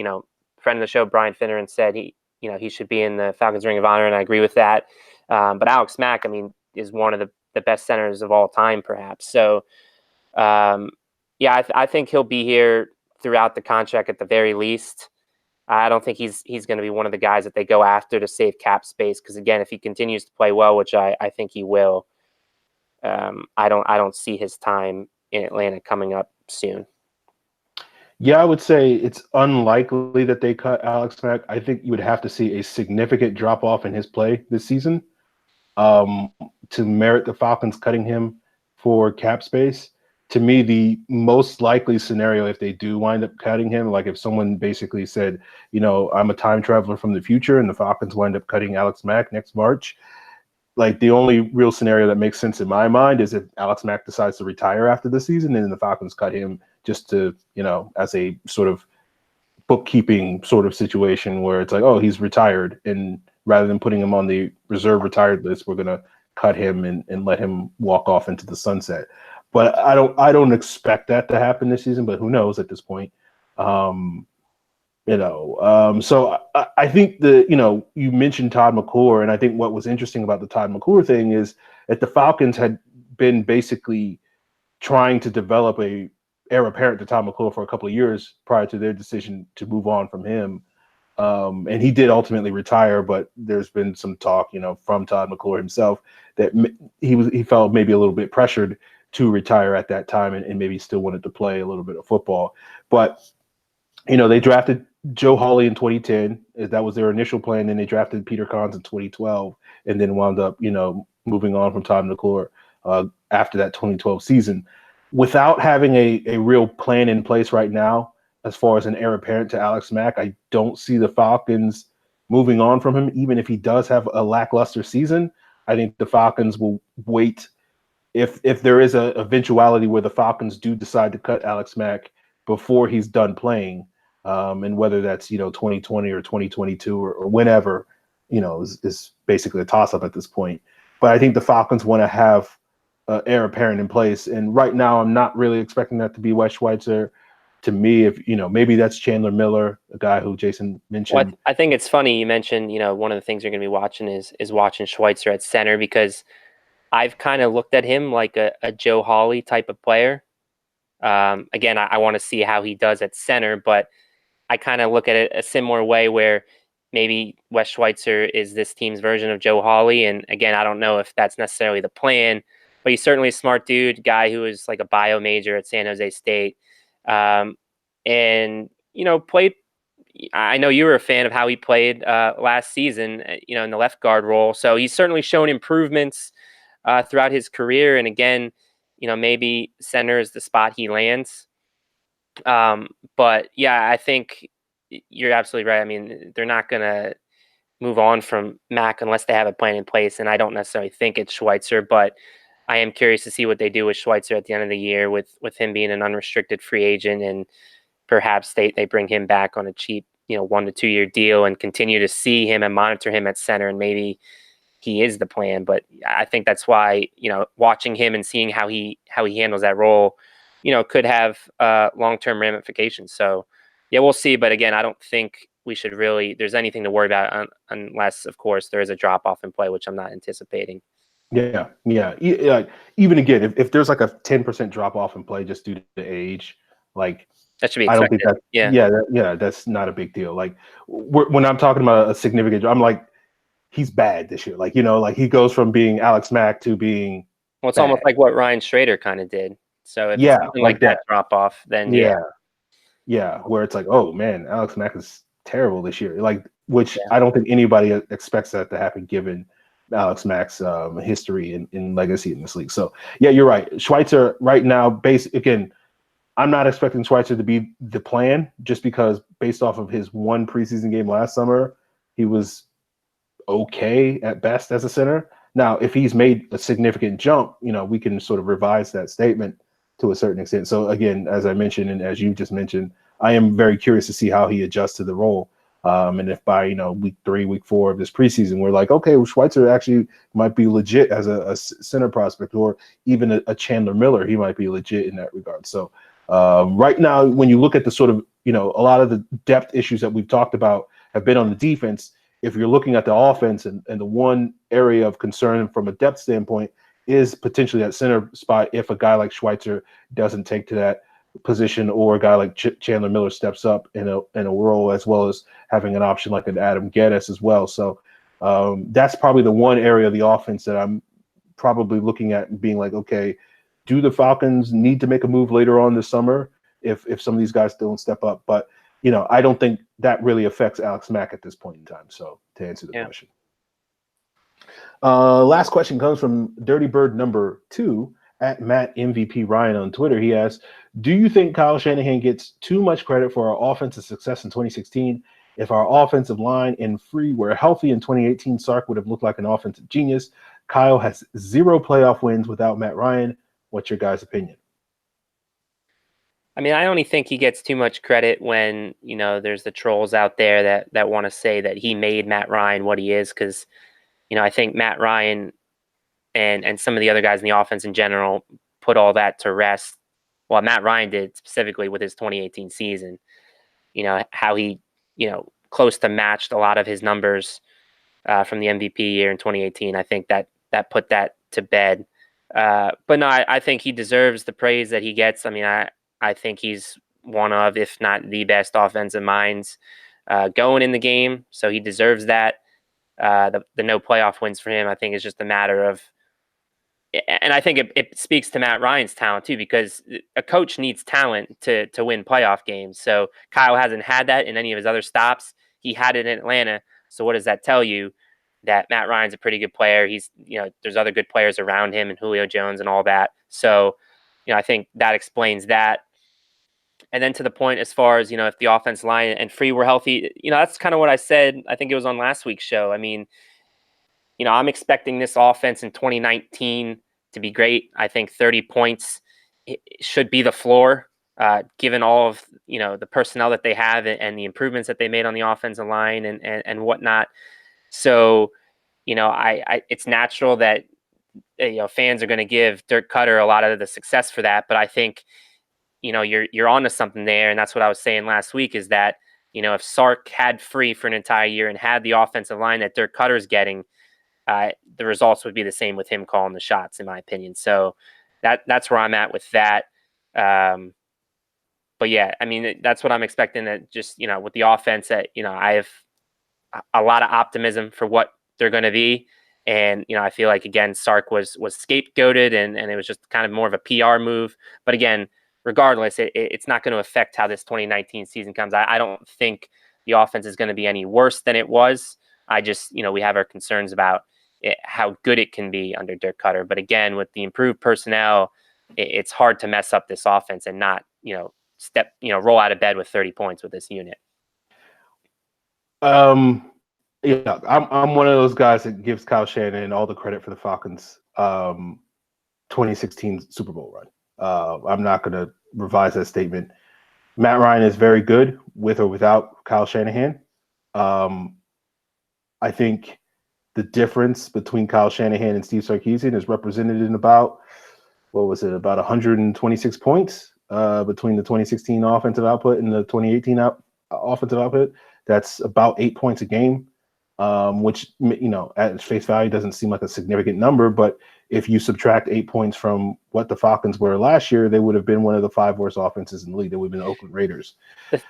friend of the show Brian Finneran said he should be in the Falcons Ring of Honor, and I agree with that. But Alex Mack, I mean, is one of the best centers of all time, perhaps. So, I think he'll be here throughout the contract at the very least. I don't think he's going to be one of the guys that they go after to save cap space, because again, if he continues to play well, which I think he will, I don't see his time in Atlanta coming up soon. Yeah, I would say it's unlikely that they cut Alex Mack. I think you would have to see a significant drop-off in his play this season to merit the Falcons cutting him for cap space. To me, the most likely scenario, if they do wind up cutting him, like if someone basically said, I'm a time traveler from the future, and the Falcons wind up cutting Alex Mack next March, like the only real scenario that makes sense in my mind is if Alex Mack decides to retire after the season, and then the Falcons cut him just to, as a sort of bookkeeping sort of situation where it's like, oh, he's retired, and rather than putting him on the reserve retired list, we're going to cut him and let him walk off into the sunset. But I don't expect that to happen this season, but who knows at this point. So I think you mentioned Todd McClure, and I think what was interesting about the Todd McClure thing is that the Falcons had been basically trying to develop a heir apparent to Todd McClure for a couple of years prior to their decision to move on from him. And he did ultimately retire, but there's been some talk, from Todd McClure himself that he felt maybe a little bit pressured to retire at that time and maybe still wanted to play a little bit of football. But, they drafted Joe Hawley in 2010. That was their initial plan. Then they drafted Peter Kahns in 2012 and then wound up, moving on from Todd McClure after that 2012 season. Without having a real plan in place right now, as far as an heir apparent to Alex Mack, I don't see the Falcons moving on from him, even if he does have a lackluster season. I think the Falcons will wait if there is a eventuality where the Falcons do decide to cut Alex Mack before he's done playing, and whether that's 2020 or 2022 or whenever, is basically a toss-up at this point. But I think the Falcons want to have heir apparent in place, and right now I'm not really expecting that to be Wes Schweitzer. To me, if maybe that's Chandler Miller, a guy who Jason mentioned. Well, I think it's funny you mentioned, one of the things you're going to be watching is watching Schweitzer at center, because I've kind of looked at him like a Joe Hawley type of player. Again, I want to see how he does at center, but I kind of look at it a similar way where maybe Wes Schweitzer is this team's version of Joe Hawley. And again, I don't know if that's necessarily the plan, but he's certainly a smart dude, guy who is like a bio major at San Jose State. And, played. I know you were a fan of how he played last season, in the left guard role. So he's certainly shown improvements throughout his career. And again, maybe center is the spot he lands. But yeah, I think you're absolutely right. I mean, they're not going to move on from Mack unless they have a plan in place. And I don't necessarily think it's Schweitzer, but I am curious to see what they do with Schweitzer at the end of the year with him being an unrestricted free agent, and perhaps they bring him back on a cheap, 1 to 2 year deal and continue to see him and monitor him at center, and maybe he is the plan. But I think that's why, watching him and seeing how he handles that role, could have long-term ramifications. So yeah, we'll see. But again, I don't think there's anything to worry about unless, of course, there is a drop off in play, which I'm not anticipating. Yeah. Like, even again, if there's like a 10% drop off in play just due to age, like that should be expected. I don't think that, that's not a big deal. Like when I'm talking about a significant, I'm like, he's bad this year. Like, like he goes from being Alex Mack to being. Well, it's bad. almost like what Ryan Schrader kind of did. So if it's something like that drop off, then where it's like, oh man, Alex Mack is terrible this year. Like, which I don't think anybody expects that to happen given Alex Mack's history and legacy in this league. So yeah, you're right. Schweitzer right now, again, I'm not expecting Schweitzer to be the plan just because based off of his one preseason game last summer, he was okay at best as a center. Now, if he's made a significant jump, we can sort of revise that statement to a certain extent. So again, as I mentioned, and as you just mentioned, I am very curious to see how he adjusts to the role. And if by, week 3, week 4 of this preseason, we're like, okay, well, Schweitzer actually might be legit as a center prospect, or even a Chandler Miller, he might be legit in that regard. So right now, when you look at the sort of, a lot of the depth issues that we've talked about have been on the defense. If you're looking at the offense and the one area of concern from a depth standpoint is potentially that center spot if a guy like Schweitzer doesn't take to that position, or a guy like Chandler Miller steps up in a role, as well as having an option like an Adam Geddes as well. So that's probably the one area of the offense that I'm probably looking at and being like, okay, do the Falcons need to make a move later on this summer if some of these guys don't step up? But I don't think that really affects Alex Mack at this point in time. So to answer the question. Last question comes from Dirty Bird number 2 at Matt MVP Ryan on Twitter. He asks, do you think Kyle Shanahan gets too much credit for our offensive success in 2016? If our offensive line and free were healthy in 2018, Sark would have looked like an offensive genius. Kyle has 0 playoff wins without Matt Ryan. What's your guys' opinion? I mean, I only think he gets too much credit when, there's the trolls out there that want to say that he made Matt Ryan what he is. Because, I think Matt Ryan and some of the other guys in the offense in general put all that to rest. Well, Matt Ryan did specifically with his 2018 season, how he, close to matched a lot of his numbers from the MVP year in 2018. I think that put that to bed. But no, I think he deserves the praise that he gets. I mean, I think he's one of, if not the best offensive minds going in the game. So he deserves that. The no playoff wins for him, I think, is just a matter of, and I think it speaks to Matt Ryan's talent too, because a coach needs talent to win playoff games. So Kyle hasn't had that in any of his other stops. He had it in Atlanta. So what does that tell you? That Matt Ryan's a pretty good player. He's, there's other good players around him and Julio Jones and all that. So, I think that explains that. And then to the point as far as, if the offense line and Free were healthy, that's kind of what I said. I think it was on last week's show. I mean, I'm expecting this offense in 2019 to be great. I think 30 points should be the floor, given all of, the personnel that they have and the improvements that they made on the offensive line and whatnot. So, it's natural that, fans are going to give Dirk Cutter a lot of the success for that. But I think, you're onto something there. And that's what I was saying last week is that, if Sark had Free for an entire year and had the offensive line that Dirk Cutter's getting, the results would be the same with him calling the shots, in my opinion. So that's where I'm at with that. But yeah, I mean, that's what I'm expecting, that just, with the offense that, I have a lot of optimism for what they're going to be. And, I feel like, again, Sark was scapegoated and it was just kind of more of a PR move. But again, regardless, it's not going to affect how this 2019 season comes. I don't think the offense is going to be any worse than it was. I just, we have our concerns about how good it can be under Dirk Cutter. But again, with the improved personnel, it's hard to mess up this offense and not, roll out of bed with 30 points with this unit. Yeah, I'm one of those guys that gives Kyle Shanahan all the credit for the Falcons' 2016 Super Bowl run. I'm not going to revise that statement. Matt Ryan is very good with or without Kyle Shanahan. I think the difference between Kyle Shanahan and Steve Sarkisian is represented in about 126 points between the 2016 offensive output and the 2018 offensive output. That's about 8 points a game, which, at face value doesn't seem like a significant number. But if you subtract 8 points from what the Falcons were last year, they would have been one of the 5 worst offenses in the league. They would have been the Oakland Raiders.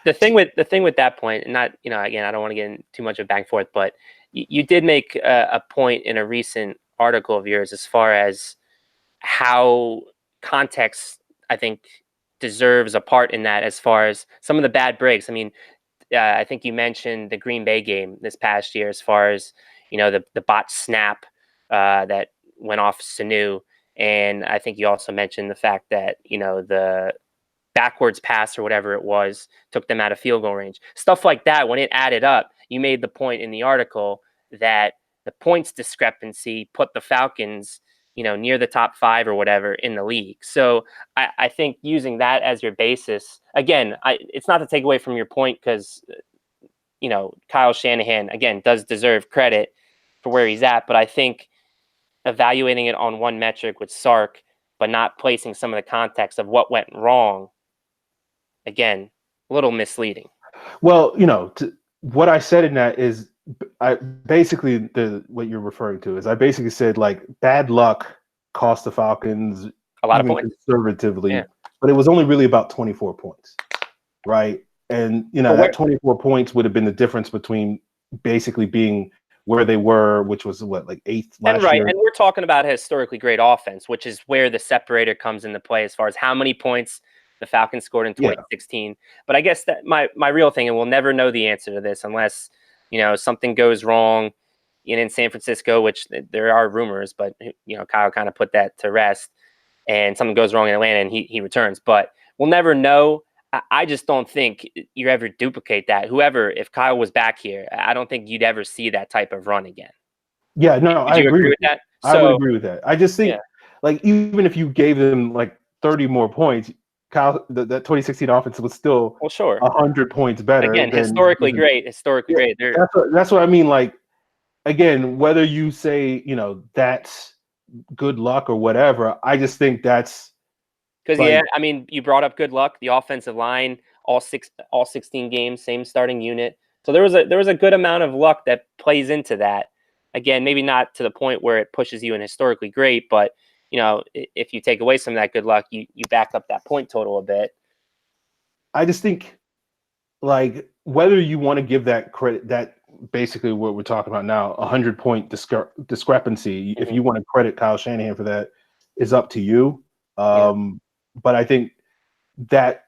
The thing with that point, and not, again, I don't want to get in too much of back and forth, but you did make a point in a recent article of yours as far as how context, I think, deserves a part in that, as far as some of the bad breaks. I mean, I think you mentioned the Green Bay game this past year, as far as, the bot snap that went off Sanu. And I think you also mentioned the fact that, the backwards pass or whatever it was took them out of field goal range. Stuff like that, when it added up, you made the point in the article that the points discrepancy put the Falcons, near the top 5 or whatever in the league. So I think using that as your basis, again, it's not to take away from your point, because, Kyle Shanahan, again, does deserve credit for where he's at. But I think evaluating it on one metric with Sark, but not placing some of the context of what went wrong, again, a little misleading. Well, what I said in that is, I basically, what you're referring to is, I basically said, like, bad luck cost the Falcons a lot of points conservatively, but it was only really about 24 points, right? And that 24 points would have been the difference between basically being where they were, which was like 8th last year. And we're talking about a historically great offense, which is where the separator comes into play as far as how many points the Falcons scored in 2016. Yeah. But I guess that my real thing, and we'll never know the answer to this unless, something goes wrong in San Francisco, which there are rumors, but, Kyle kind of put that to rest, and something goes wrong in Atlanta and he returns. But we'll never know. I just don't think you ever duplicate that. If Kyle was back here, I don't think you'd ever see that type of run again. Yeah, no, I agree with that. I would agree with that. I just think, like, even if you gave them like 30 more points, Kyle, that 2016 offense was still 100 points better. Again, historically great. That's what I mean. Like, again, whether you say, that's good luck or whatever, I just think that's because, I mean, you brought up good luck. The offensive line, all 16 games, same starting unit. So there was a good amount of luck that plays into that. Again, maybe not to the point where it pushes you in historically great, but if you take away some of that good luck, you back up that point total a bit. I just think, like, whether you want to give that credit, that basically what we're talking about now, 100-point discrepancy, if you want to credit Kyle Shanahan for that, is up to you. But I think that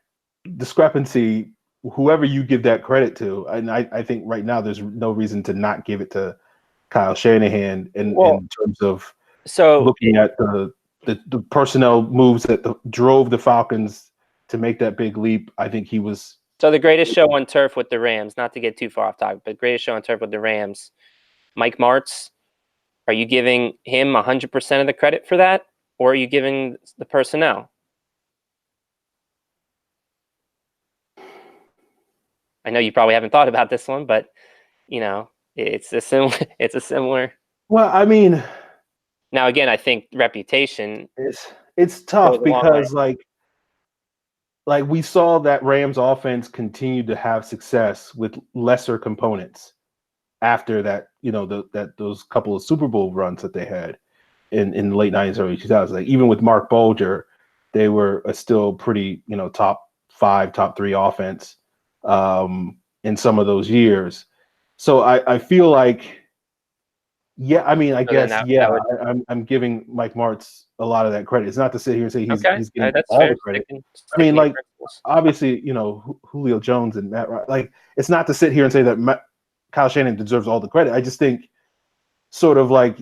discrepancy, whoever you give that credit to, and I think right now there's no reason to not give it to Kyle Shanahan in terms of looking at the personnel moves that drove the Falcons to make that big leap. I think he was. So the greatest show on turf with the Rams, not to get too far off topic, but greatest show on turf with the Rams, Mike Martz, are you giving him 100% of the credit for that, or are you giving the personnel? I know you probably haven't thought about this one, but it's a similar. Well, I mean, now again, I think reputation. It's tough because like we saw that Rams offense continue to have success with lesser components after that, those couple of Super Bowl runs that they had in the late 90s, early 2000s. Like even with Mark Bolger, they were a still pretty, top 5, top 3 offense in some of those years. So I feel like, yeah, I mean, I guess, I'm giving Mike Martz a lot of that credit. It's not to sit here and say he's getting all the credit. I mean, like, obviously, Julio Jones and Matt Ryan, like, it's not to sit here and say that Kyle Shanahan deserves all the credit. I just think sort of like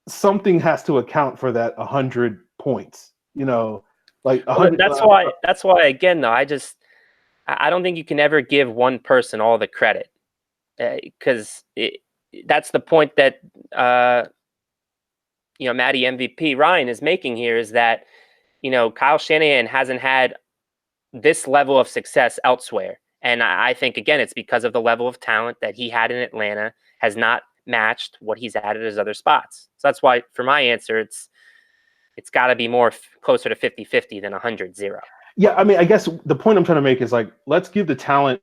something has to account for that 100 points, like 100. That's why, again, though, I don't think you can ever give one person all the credit because that's the point that Matty MVP Ryan is making here, is that Kyle Shanahan hasn't had this level of success elsewhere, and I think again it's because of the level of talent that he had in Atlanta has not matched what he's had at his other spots. So that's why for my answer it's got to be more closer to 50-50 than 100-0. Yeah, I mean, I guess the point I'm trying to make is like, let's give the talent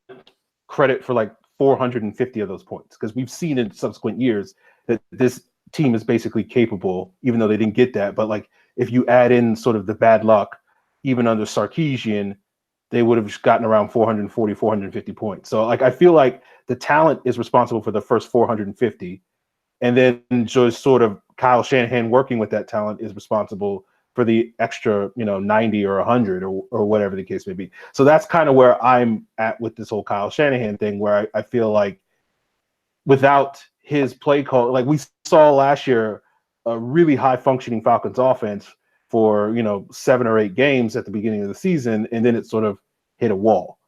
credit for like 450 of those points, because we've seen in subsequent years that this team is basically capable, even though they didn't get that. But like, if you add in sort of the bad luck, even under Sarkisian, they would have gotten around 440, 450 points. So like, I feel like the talent is responsible for the first 450. And then just sort of Kyle Shanahan working with that talent is responsible for the extra, 90 or 100 or whatever the case may be. So that's kind of where I'm at with this whole Kyle Shanahan thing, where I feel like without his play call, like we saw last year, a really high functioning Falcons offense for, 7 or 8 games at the beginning of the season, and then it sort of hit a wall.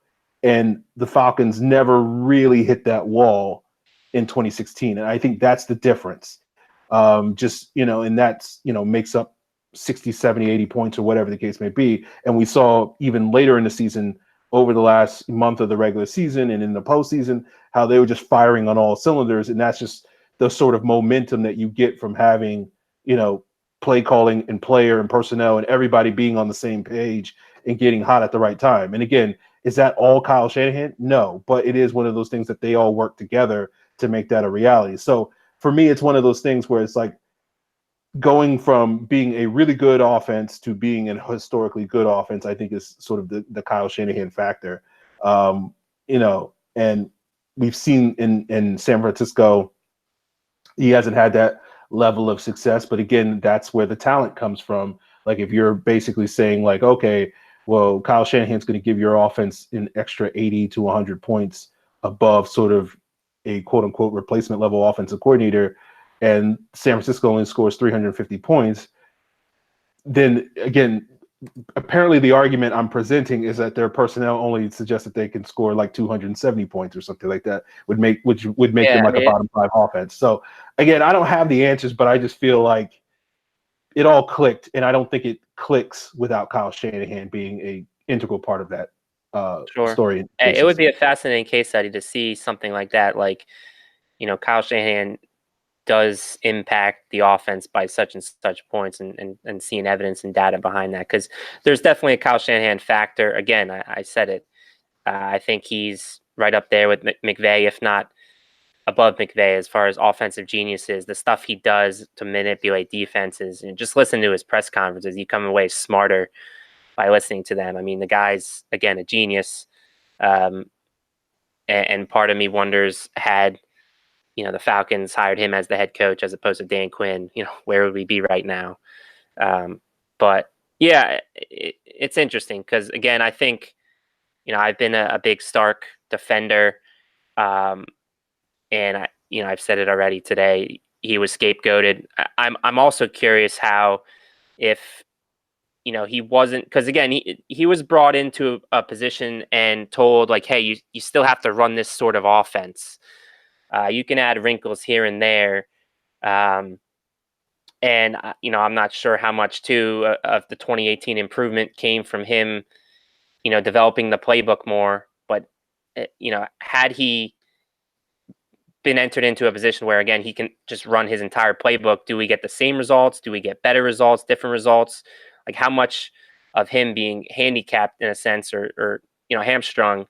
And the Falcons never really hit that wall in 2016. And I think that's the difference. And that's, makes up 60, 70, 80 points or whatever the case may be. And we saw even later in the season, over the last month of the regular season and in the postseason, how they were just firing on all cylinders. And that's just the sort of momentum that you get from having, play calling and player and personnel and everybody being on the same page and getting hot at the right time. And again, is that all Kyle Shanahan? No, but it is one of those things that they all work together to make that a reality. So for me, it's one of those things where it's like going from being a really good offense to being a historically good offense, I think is sort of the Kyle Shanahan factor. And we've seen in San Francisco, he hasn't had that level of success, but again, that's where the talent comes from. Like if you're basically saying like, okay, well, Kyle Shanahan's going to give your offense an extra 80 to 100 points above sort of a quote unquote replacement level offensive coordinator, and San Francisco only scores 350 points, then again, apparently the argument I'm presenting is that their personnel only suggests that they can score like 270 points or something like that, which would make them like a bottom 5 offense. So again, I don't have the answers, but I just feel like it all clicked, and I don't think it clicks without Kyle Shanahan being a integral part of that story. It would be a fascinating case study to see something like that. Like, Kyle Shanahan does impact the offense by such and such points, and seeing evidence and data behind that, because there's definitely a Kyle Shanahan factor. Again, I said it. I think he's right up there with McVay, if not above McVay as far as offensive geniuses, the stuff he does to manipulate defenses. And just listen to his press conferences. You come away smarter by listening to them. I mean, the guy's, again, a genius. And part of me wonders, had, the Falcons hired him as the head coach as opposed to Dan Quinn, where would we be right now? But yeah, it's interesting because, again, I think, I've been a big Stark defender. And I've said it already today. He was scapegoated. I'm also curious how, if he wasn't, because again, he was brought into a position and told, like, hey, you still have to run this sort of offense. You can add wrinkles here and there. And I'm not sure how much too of the 2018 improvement came from him, developing the playbook more. But had he been entered into a position where, again, he can just run his entire playbook, do we get the same results? Do we get better results, different results? Like, how much of him being handicapped in a sense, or hamstrung?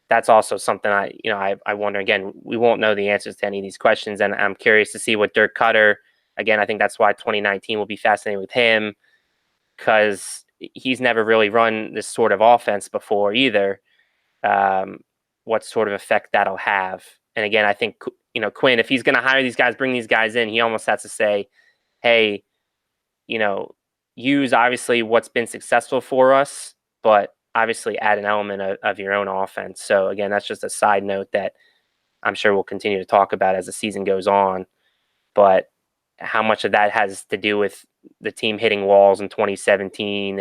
That's also something I wonder. Again, we won't know the answers to any of these questions, and I'm curious to see what Dirk Cutter. Again, I think that's why 2019 will be fascinating with him, because he's never really run this sort of offense before either. What sort of effect that'll have. And again, I think, Quinn, if he's going to hire these guys, bring these guys in, he almost has to say, hey, use obviously what's been successful for us, but obviously add an element of your own offense. So again, that's just a side note that I'm sure we'll continue to talk about as the season goes on. But how much of that has to do with the team hitting walls in 2017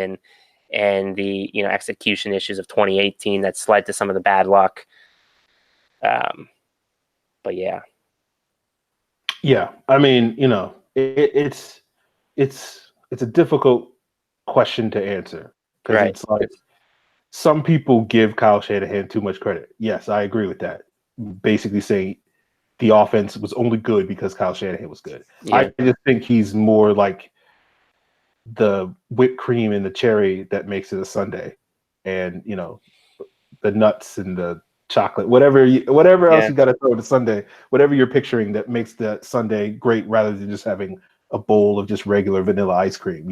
and the execution issues of 2018 that's led to some of the bad luck. But yeah. I mean, it's a difficult question to answer, because Right. It's like, some people give Kyle Shanahan too much credit. Yes, I agree with that. Basically saying the offense was only good because Kyle Shanahan was good. Yeah. I just think he's more like the whipped cream and the cherry that makes it a sundae, and the nuts and the chocolate, whatever else you got to throw in the sundae, whatever you're picturing that makes the sundae great, rather than just having a bowl of just regular vanilla ice cream.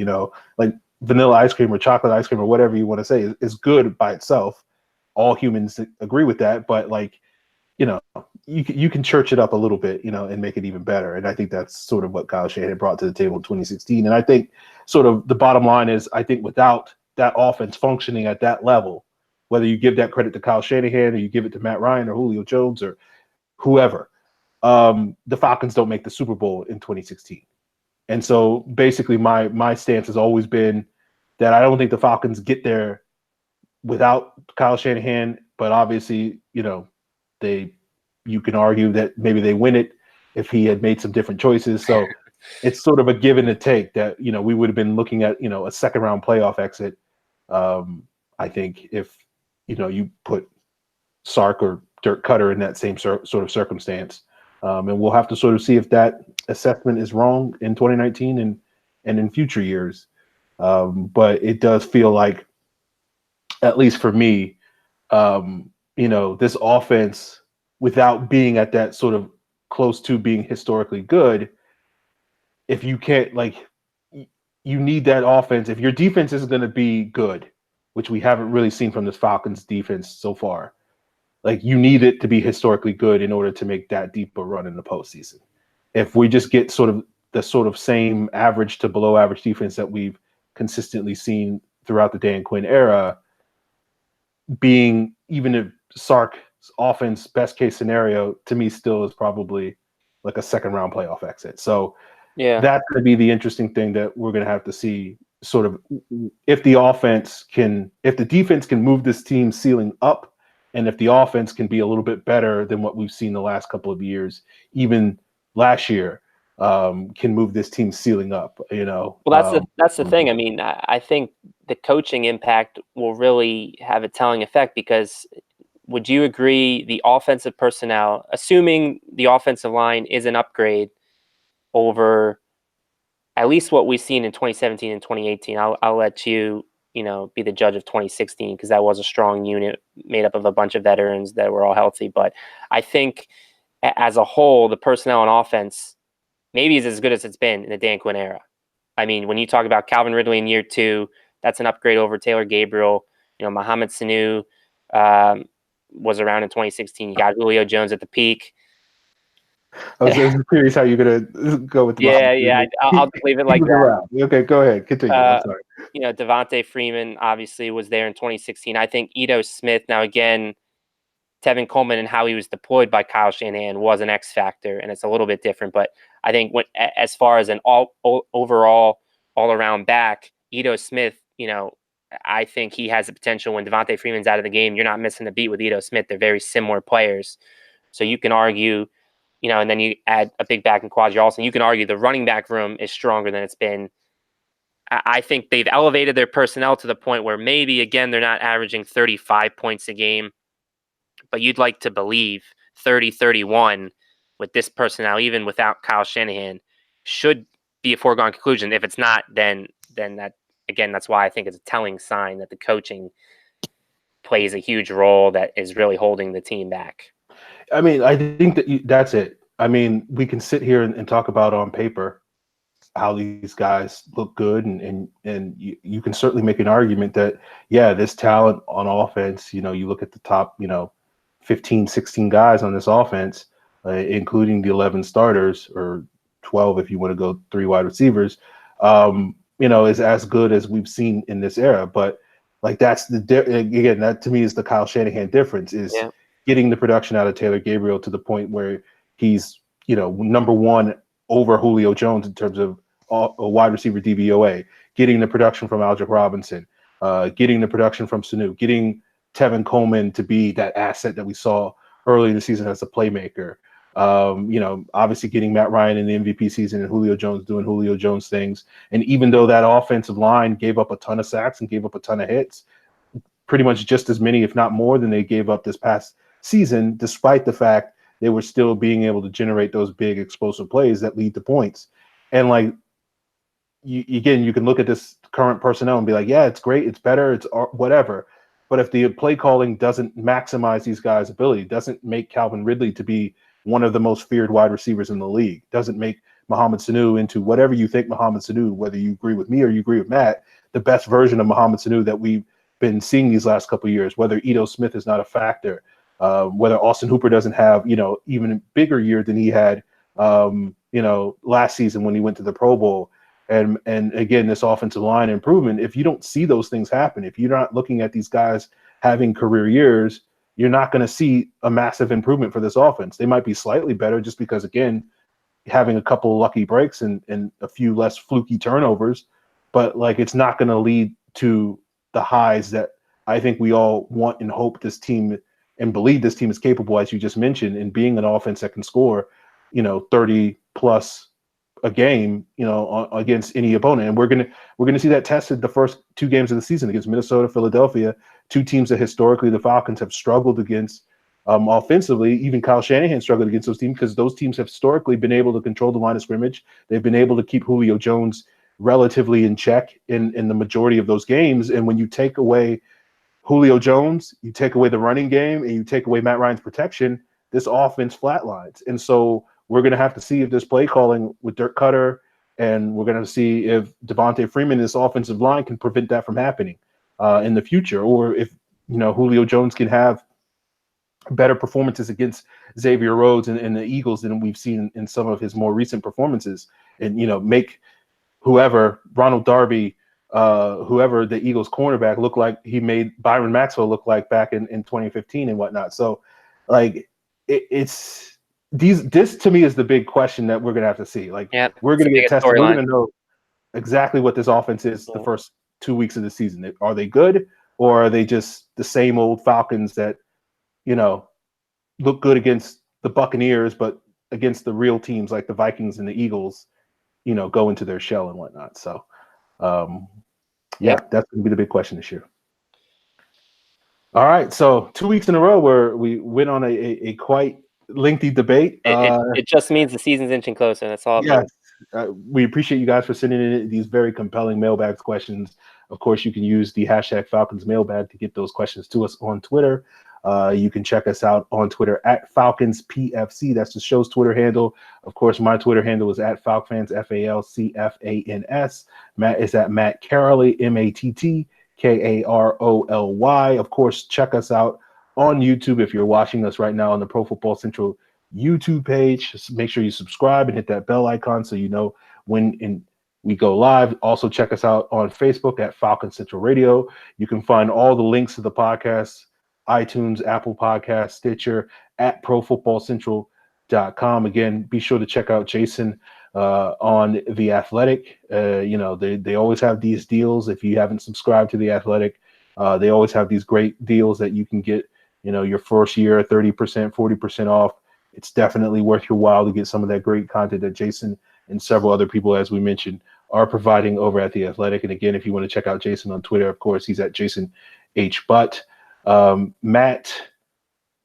Like vanilla ice cream or chocolate ice cream or whatever you want to say is good by itself. All humans agree with that, but like, you can church it up a little bit, and make it even better. And I think that's sort of what Kyle Shanahan brought to the table in 2016. And I think sort of the bottom line is, I think without that offense functioning at that level, whether you give that credit to Kyle Shanahan or you give it to Matt Ryan or Julio Jones or whoever, the Falcons don't make the Super Bowl in 2016. And so basically my stance has always been that I don't think the Falcons get there without Kyle Shanahan, but obviously, you can argue that maybe they win it if he had made some different choices. So it's sort of a give and a take that, we would have been looking at, a second round playoff exit. I think if, you put Sark or Dirk Cutter in that same sort of circumstance. And we'll have to sort of see if that assessment is wrong in 2019 and in future years. But it does feel like, at least for me, this offense, without being at that sort of close to being historically good, if you can't, like, you need that offense. If your defense isn't going to be good, which we haven't really seen from this Falcons defense so far, like, you need it to be historically good in order to make that deep a run in the postseason. If we just get sort of the same average to below average defense that we've consistently seen throughout the Dan Quinn era, being, even if Sark's offense best case scenario, to me still is probably like a second round playoff exit. So yeah, that's going to be the interesting thing that we're going to have to see, sort of, if the defense can move this team's ceiling up, and if the offense can be a little bit better than what we've seen the last couple of years, even last year, can move this team's ceiling up. Well, that's the thing. I mean, I think the coaching impact will really have a telling effect, because would you agree the offensive personnel, assuming the offensive line is an upgrade over at least what we've seen in 2017 and 2018, I'll let you, be the judge of 2016, because that was a strong unit made up of a bunch of veterans that were all healthy. But I think as a whole, the personnel on offense maybe is as good as it's been in the Dan Quinn era. I mean, when you talk about Calvin Ridley in year 2, that's an upgrade over Taylor Gabriel. Mohamed Sanu was around in 2016. You got Julio Jones at the peak. I was curious how you're gonna go with the I'll just leave it like that. Around. Okay, go ahead. Continue. I'm sorry. Devontae Freeman obviously was there in 2016. I think Ito Smith. Now again, Tevin Coleman and how he was deployed by Kyle Shanahan was an X factor, and it's a little bit different. But I think as far as an overall all-around back, Ito Smith, I think he has the potential. When Devontae Freeman's out of the game, you're not missing a beat with Ito Smith. They're very similar players. So you can argue, and then you add a big back in Quadri Alston. You can argue the running back room is stronger than it's been. I think they've elevated their personnel to the point where maybe, again, they're not averaging 35 points a game, but you'd like to believe 30, 31 with this personnel, even without Kyle Shanahan, should be a foregone conclusion. If it's not, then that, again, that's why I think it's a telling sign that the coaching plays a huge role that is really holding the team back. I mean, I think that's it. I mean, we can sit here and talk about on paper how these guys look good, and you can certainly make an argument that, yeah, this talent on offense, you look at the top, 15, 16 guys on this offense, including the 11 starters, or 12 if you want to go 3 wide receivers, is as good as we've seen in this era. But like, that's again, that to me is the Kyle Shanahan difference, is getting the production out of Taylor Gabriel to the point where he's, number 1 over Julio Jones in terms of a wide receiver DVOA, getting the production from Aldrick Robinson, getting the production from Sanu, getting Tevin Coleman to be that asset that we saw early in the season as a playmaker. Obviously getting Matt Ryan in the MVP season and Julio Jones doing Julio Jones things. And even though that offensive line gave up a ton of sacks and gave up a ton of hits, pretty much just as many, if not more, than they gave up this past season, despite the fact they were still being able to generate those big explosive plays that lead to points. And like, you can look at this current personnel and be like, yeah, it's great, it's better, it's whatever. But if the play calling doesn't maximize these guys' ability, doesn't make Calvin Ridley to be one of the most feared wide receivers in the league, doesn't make Mohamed Sanu into whatever you think Mohamed Sanu, whether you agree with me or you agree with Matt, the best version of Mohamed Sanu that we've been seeing these last couple of years, whether Ito Smith is not a factor, whether Austin Hooper doesn't have, even a bigger year than he had, last season when he went to the Pro Bowl. And again, this offensive line improvement, if you don't see those things happen, if you're not looking at these guys having career years, you're not going to see a massive improvement for this offense. They might be slightly better just because, again, having a couple lucky breaks and a few less fluky turnovers, but like, it's not going to lead to the highs that I think we all want and hope this team and believe this team is capable, as you just mentioned, in being an offense that can score, 30 plus a game, against any opponent. And we're gonna see that tested the first 2 games of the season against Minnesota, Philadelphia, 2 teams that historically the Falcons have struggled against offensively. Even Kyle Shanahan struggled against those teams because those teams have historically been able to control the line of scrimmage. They've been able to keep Julio Jones relatively in check in the majority of those games. And when you take away Julio Jones, you take away the running game, and you take away Matt Ryan's protection, this offense flatlines. And so we're going to have to see if this play calling with Dirk Cutter, and we're going to see if Devontae Freeman, this offensive line, can prevent that from happening in the future, or if Julio Jones can have better performances against Xavier Rhodes and the Eagles than we've seen in some of his more recent performances, and make whoever, Ronald Darby, whoever the Eagles cornerback, look like he made Byron Maxwell look like back in 2015 and whatnot. So like this to me is the big question that we're gonna have to see. Like, we're gonna get tested. We're gonna know exactly what this offense is the first 2 weeks of the season. Are they good, or are they just the same old Falcons that look good against the Buccaneers, but against the real teams like the Vikings and the Eagles, go into their shell and whatnot. So that's gonna be the big question this year. All right, so 2 weeks in a row where we went on a quite lengthy debate. It just means the season's inching closer. That's all. Yes, we appreciate you guys for sending in these very compelling mailbag questions. Of course, you can use the hashtag Falcons Mailbag to get those questions to us on Twitter. You can check us out on Twitter at Falcons PFC. That's the show's Twitter handle. Of course, my Twitter handle is at FalcFans, FalcFans. Matt is at Matt Caroly, MattKaroly. Of course, check us out on YouTube if you're watching us right now on the Pro Football Central YouTube page. Just make sure you subscribe and hit that bell icon so you know when we go live. Also, check us out on Facebook at Falcon Central Radio. You can find all the links to the podcast, iTunes, Apple Podcasts, Stitcher, at ProFootballCentral.com. Again, be sure to check out Jason on The Athletic. They always have these deals. If you haven't subscribed to The Athletic, they always have these great deals that you can get, your first year, 30%, 40% off. It's definitely worth your while to get some of that great content that Jason and several other people, as we mentioned, are providing over at The Athletic. And again, if you want to check out Jason on Twitter, of course, he's at Jason H. Butt. Matt,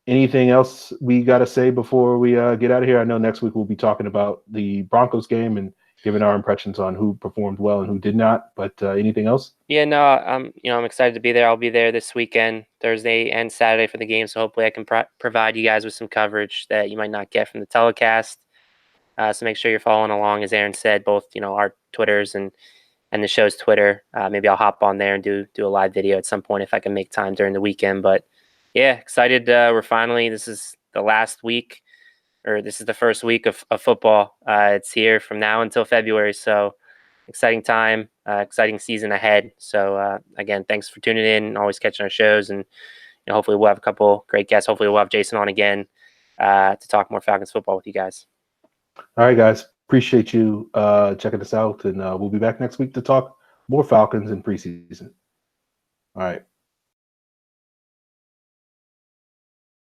anything else we got to say before we get out of here? I know next week we'll be talking about the Broncos game and giving our impressions on who performed well and who did not. But anything else? Yeah, no, I'm excited to be there. I'll be there this weekend, Thursday and Saturday for the game. So hopefully I can provide you guys with some coverage that you might not get from the telecast. So make sure you're following along, as Aaron said, both our Twitters and the show's Twitter. Maybe I'll hop on there and do a live video at some point if I can make time during the weekend. But yeah, excited. This is the last week, or this is the first week of football. It's here from now until February. So exciting time, exciting season ahead. So again, thanks for tuning in, always catching our shows, and hopefully we'll have a couple great guests. Hopefully we'll have Jason on again to talk more Falcons football with you guys. All right, guys. Appreciate you checking us out, and we'll be back next week to talk more Falcons in preseason. All right.